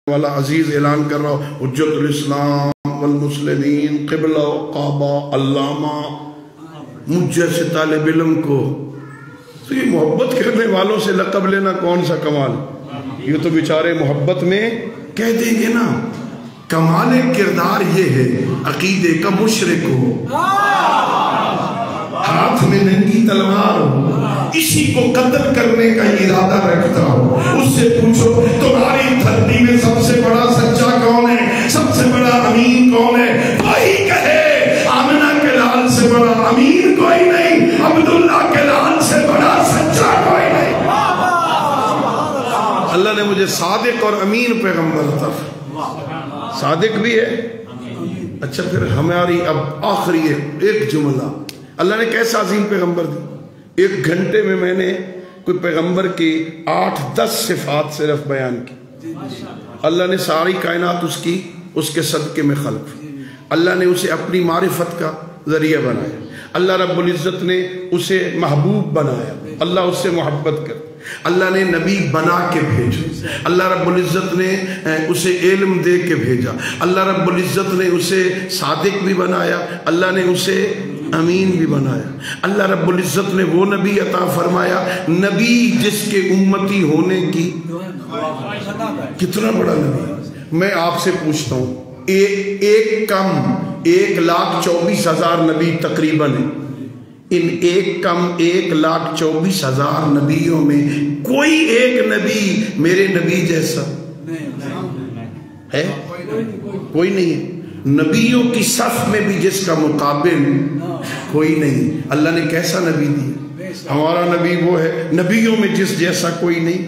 والا عزیز اعلان کر رہا ہو حجت الاسلام والمسلمین، قبلہ و کعبہ، علامہ، مجھ جیسے طالب علم کو تو یہ محبت کرنے والوں سے لقب لینا کون سا کمال، یہ تو بیچارے محبت میں کہہ دیں گے نا۔ کمال کردار یہ ہے عقیدے کا مشرک ہو، ہاتھ میں ننگی تلوار ہو، اسی کو قتل کرنے کا ارادہ رکھتا ہو، اس سے پوچھو تمہاری دھرتی میں سب سے بڑا سچا کون ہے، سب سے بڑا امین کون ہے، وہی کہے آمنہ کے لال سے بڑا امین کوئی نہیں، عبداللہ کے لال سے بڑا سچا کوئی نہیں۔ اللہ نے مجھے صادق اور امین پیغمبر عطا، صادق بھی ہے۔ اچھا پھر ہماری اب آخری ایک جملہ، اللہ نے کیسا عظیم پیغمبر دی، 1 گھنٹے میں نے کوئی پیغمبر کی 8-10 صفات صرف بیان کی۔ اللہ نے ساری کائنات اس کے صدقے میں خلق، اللہ نے اسے اپنی معرفت کا ذریعہ بنایا، اللہ رب العزت نے اسے محبوب بنایا، اللہ اس سے محبت کر، اللہ نے نبی بنا کے بھیجا، اللہ رب العزت نے اسے علم دے کے بھیجا، اللہ رب العزت نے اسے صادق بھی بنایا، اللہ نے اسے امین بھی بنایا، اللہ رب العزت نے وہ نبی عطا فرمایا، نبی جس کے امتی ہونے کی، کتنا بڑا نبی۔ میں آپ سے پوچھتا ہوں، ایک کم 1,24,000 نبی تقریباً ہیں، ان 1,24,000 نبیوں میں کوئی ایک نبی میرے نبی جیسا ہے؟ کوئی نہیں ہے۔ نبیوں کی صف میں بھی جس کا مقابل کوئی نہیں۔ اللہ نے کیسا نبی دیا، ہمارا نبی وہ ہے نبیوں میں جس جیسا کوئی نہیں،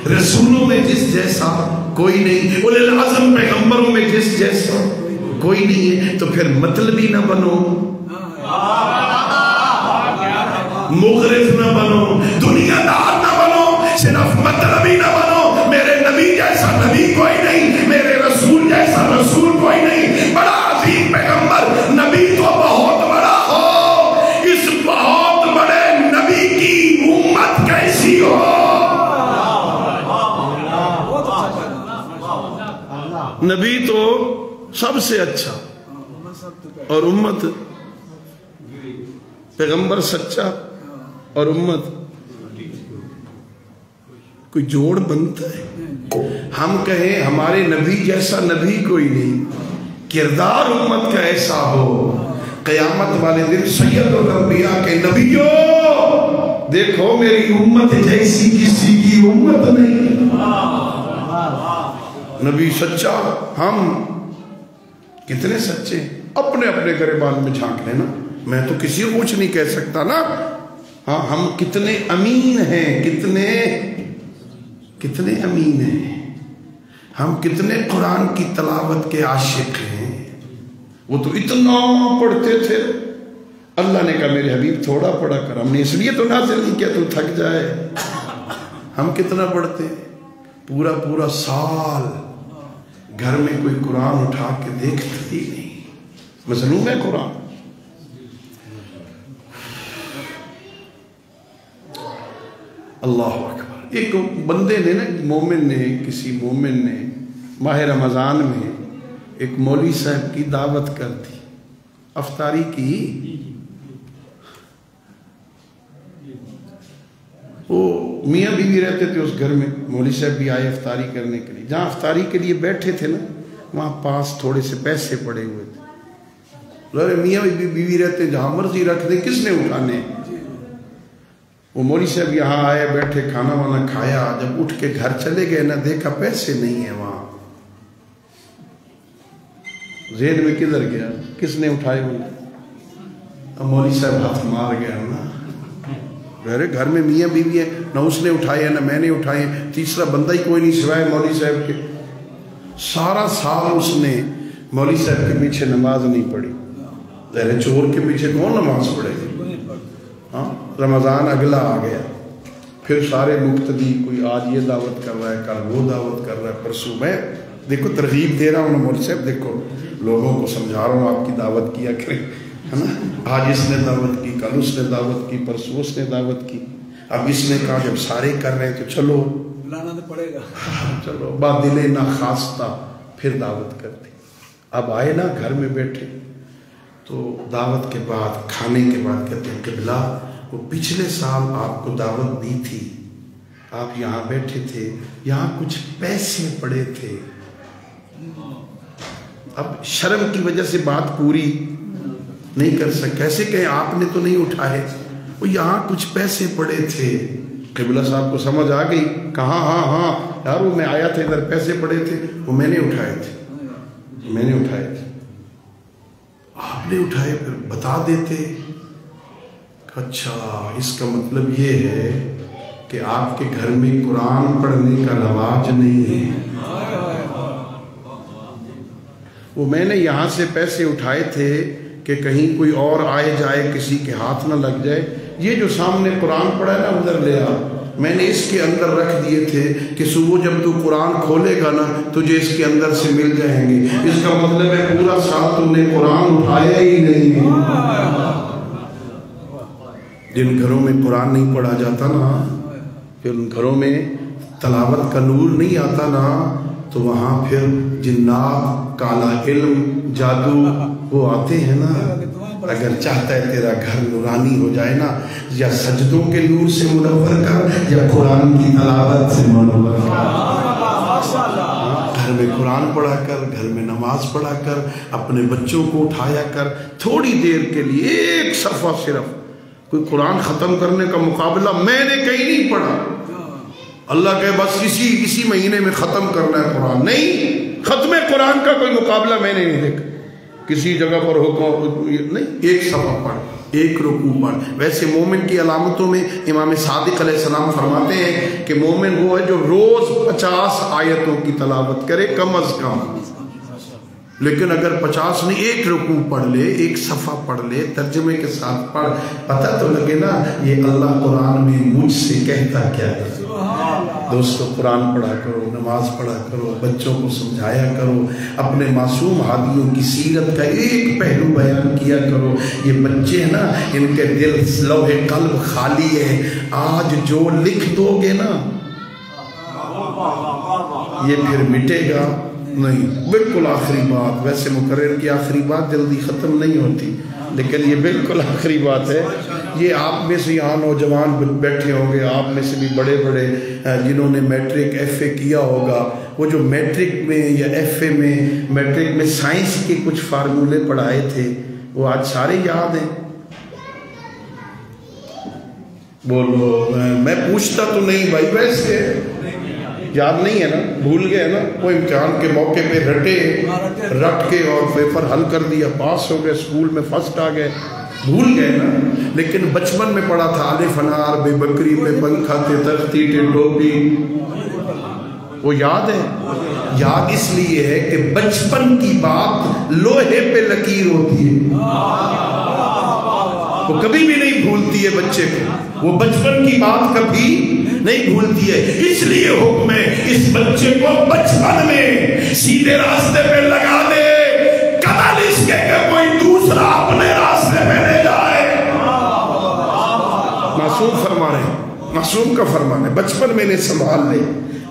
رسولوں میں جس جیسا کوئی نہیں، اولے العزم پیغمبروں میں جس جیسا کوئی نہیں ہے۔ تو پھر مطلبی نہ بنو، مغرض نہ بنو، دنیا دار نہ بنو، صرف مطلبی نہ بنو۔ میرے نبی جیسا نبی کوئی نہیں، میرے رسول جیسا رسول کوئی نہیں۔ بڑا عظیم پیغمبر نبی تو بہت بڑا ہو، اس بہت بڑے نبی تو سب سے اچھا اور امت، پیغمبر سچا اور امت، کوئی جوڑ بنتا ہے؟ ہم کہیں ہمارے نبی جیسا نبی کوئی نہیں، کردار امت کا ایسا ہو، قیامت والے دن سید الانبیاء کے نبیوں دیکھو میری امت جیسی کسی کی امت نہیں، نبی سچا، ہم کتنے سچے، اپنے اپنے گریبان میں جھانک لینا، میں تو کسی کو کچھ نہیں کہہ سکتا نا، ہاں ہم کتنے امین ہیں، کتنے امین ہیں، ہم کتنے قرآن کی تلاوت کے عاشق ہیں، وہ تو اتنا پڑھتے تھے، اللہ نے کہا میرے حبیب تھوڑا پڑھا کر، ہم نے اس لیے تو نازل نہیں کیا تو تھک جائے، ہم کتنا پڑھتے ہیں، پورا سال گھر میں کوئی قرآن اٹھا کے دیکھتا ہی نہیں، مظلوم ہے قرآن۔ اللہ اکبر، ایک بندے نے نا، کسی مومن نے ماہ رمضان میں ایک مولوی صاحب کی دعوت کر دی، افطاری کی، وہ میاں بیوی رہتے تھے اس گھر میں، مولوی صاحب بھی آئے افطاری کرنے کے لیے، جہاں افطاری کے لیے بیٹھے تھے نا وہاں پاس تھوڑے سے پیسے پڑے ہوئے تھے، میاں بیوی رہتے جہاں مرضی رکھ دیں، کس نے اٹھانے؟ وہ مولوی صاحب یہاں آئے، بیٹھے، کھانا وانا کھایا، جب اٹھ کے گھر چلے گئے نا دیکھا پیسے نہیں ہیں وہاں، ذہن میں کدھر گیا، کس نے اٹھائے ہوئے؟ اب مولوی صاحب ہاتھ مار گیا نا، گھر میں میاں بیوی ہے، نہ اس نے اٹھائے نہ میں نے اٹھائے، تیسرا بندہ ہی کوئی نہیں سوائے مولوی صاحب کے، سارا سال اس نے مولوی صاحب کے پیچھے نماز نہیں پڑھی، ظاہر چور کے پیچھے کون نماز پڑھے گی؟ ہاں، رمضان اگلا آ گیا، پھر سارے مقتدی، کوئی آج یہ دعوت کر رہا ہے، کل وہ دعوت کر رہا ہے، پرسوں میں دیکھو ترغیب دے رہا ہوں مولوی صاحب، دیکھو لوگوں کو سمجھا رہا ہوں آپ کی دعوت کیا کریں، ہے نا، آج اس نے دعوت کی، کل اس نے دعوت کی، پرسوں اس نے دعوت کی، اب اس نے کہا جب سارے کر رہے ہیں تو چلو لانا تو پڑے گا، چلو بادلے نہ خواستہ، پھر دعوت کر دی، اب آئے نا گھر میں بیٹھے تو دعوت کے بعد، کھانے کے بعد کہتے ہیں قبلہ وہ پچھلے سال آپ کو دعوت دی تھی، آپ یہاں بیٹھے تھے، یہاں کچھ پیسے پڑے تھے، اب شرم کی وجہ سے بات پوری نہیں کر سکتے، کیسے کہیں آپ نے تو نہیں اٹھائے، وہ یہاں کچھ پیسے پڑے تھے، قبلہ صاحب کو سمجھ آ گئی، کہاں ہاں یار وہ میں آیا تھا ادھر پیسے پڑے تھے، وہ میں نے اٹھائے تھے، آپ نے اٹھائے، پھر بتا دیتے، اچھا اس کا مطلب یہ ہے کہ آپ کے گھر میں قرآن پڑھنے کا رواج نہیں ہے، وہ میں نے یہاں سے پیسے اٹھائے تھے کہ کہیں کوئی اور آئے جائے، کسی کے ہاتھ نہ لگ جائے، یہ جو سامنے قرآن پڑھا ہے نا ادھر لے آ، میں نے اس کے اندر رکھ دیے تھے کہ صبح جب تو قرآن کھولے گا نا تجھے اس کے اندر سے مل جائیں گے، اس کا مطلب ہے پورا سال تم نے قرآن اٹھایا ہی نہیں ہے۔ جن گھروں میں قرآن نہیں پڑھا جاتا نا، پھر ان گھروں میں تلاوت کا نور نہیں آتا نا، تو وہاں پھر جنات، کالا علم، جادو وہ آتے ہیں نا، اگر چاہتا ہے تیرا گھر نورانی ہو جائے نا، یا سجدوں کے نور سے منور کر یا قرآن کی تلاوت سے منور کر، گھر میں قرآن پڑھا کر، گھر میں نماز پڑھا کر، اپنے بچوں کو اٹھایا کر، تھوڑی دیر کے لیے ایک صفحہ صرف، کوئی قرآن ختم کرنے کا مقابلہ میں نے کہیں نہیں پڑھا، اللہ کہے بس اسی مہینے میں ختم کرنا ہے قرآن، نہیں، ختم قرآن کا کوئی مقابلہ میں نے نہیں دیکھا کسی جگہ پر حکم نہیں، ایک صفحہ پڑھ، ایک رکوع پڑھ۔ ویسے مومن کی علامتوں میں امام صادق علیہ السلام فرماتے ہیں کہ مومن وہ ہے جو روز 50 آیتوں کی تلاوت کرے کم از کم، لیکن اگر 50 نہیں، ایک رکوع پڑھ لے، ایک صفحہ پڑھ لے، ترجمے کے ساتھ پڑھ، پتہ تو لگے نا یہ اللہ قرآن میں مجھ سے کہتا کیا ہے۔ دوستو قرآن پڑھا کرو، نماز پڑھا کرو، بچوں کو سمجھایا کرو، اپنے معصوم ہادیوں کی سیرت کا ایک پہلو بیان کیا کرو۔ یہ بچے ہیں نا، ان کے دل لوح قلب خالی ہے، آج جو لکھ دو گے نا یہ پھر مٹے گا نہیں، بالکل آخری بات. ویسے مقرر کی آخری بات جلدی ختم نہیں ہوتی، لیکن یہ بالکل آخری بات ہے. یہ آپ میں سے یہاں نوجوان بیٹھے ہوں گے، آپ میں سے بھی بڑے بڑے جنہوں نے میٹرک ایف اے کیا ہوگا، وہ جو میٹرک میں یا ایف اے میں میٹرک میں سائنس کے کچھ فارمولے پڑھائے تھے وہ آج سارے یاد ہیں. بولو، میں پوچھتا تو نہیں بھائی، ویسے یاد نہیں ہے نا، بھول گئے نا. وہ امتحان کے موقع پہ رٹ کے اور پیپر حل کر دیا، پاس ہو گئے، اسکول میں فرسٹ آ گئے، بھول گئے نا. لیکن بچپن میں پڑھا تھا الف انار بے بکری پہ پنکھا تے تختی ٹے ٹوپی، وہ یاد ہے. یاد اس لیے ہے کہ بچپن کی بات لوہے پہ لکیر ہوتی ہے، وہ کبھی بھی نہیں بھولتی ہے بچے کو، وہ بچپن کی بات کبھی نہیں بھولتی ہے. اس لیے حکم ہے اس بچے کو بچپن میں سیدھے راستے پہ لگا دے، قبل اس کے کہ کوئی دوسرا اپنے راستے پہ لے جائے. معصوم فرما رہے ہیں، معصوم کا فرمان ہے، بچپن میں انہیں سنبھال لے.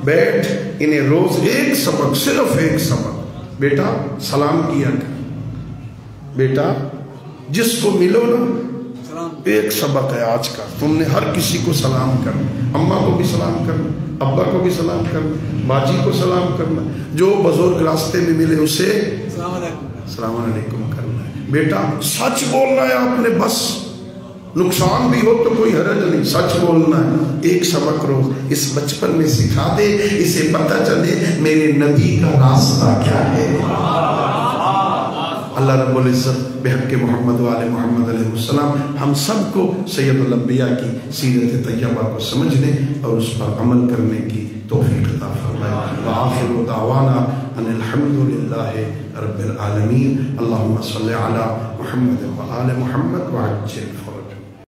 بیٹھ، انہیں روز ایک سبق، صرف ایک سبق، بیٹا سلام کیا کر. بیٹا جس کو ملو نا، ایک سبق ہے آج کا، تم نے ہر کسی کو سلام کرنا، اماں کو بھی سلام کرنا، ابا کو بھی سلام کرنا، باجی کو سلام کرنا، جو بزرگ راستے میں ملے اسے السلام علیکم کرنا ہے. بیٹا سچ بولنا ہے آپ نے، بس نقصان بھی ہو تو کوئی حرج نہیں، سچ بولنا ہے. ایک سبق روز اس بچپن میں سکھا دے، اسے پتہ چلے میرے نبی کا راستہ کیا ہے. اللہ رب العزت بحق محمد و آل محمد علیہ السلام ہم سب کو سید الانبیاء کی سیرت طیبہ کو سمجھنے اور اس پر عمل کرنے کی توفیق عطا فرمائے. وآخر دعوانا ان الحمدللہ رب العالمین. اللہم صلی علی محمد و آل محمد وعجل فرجہ.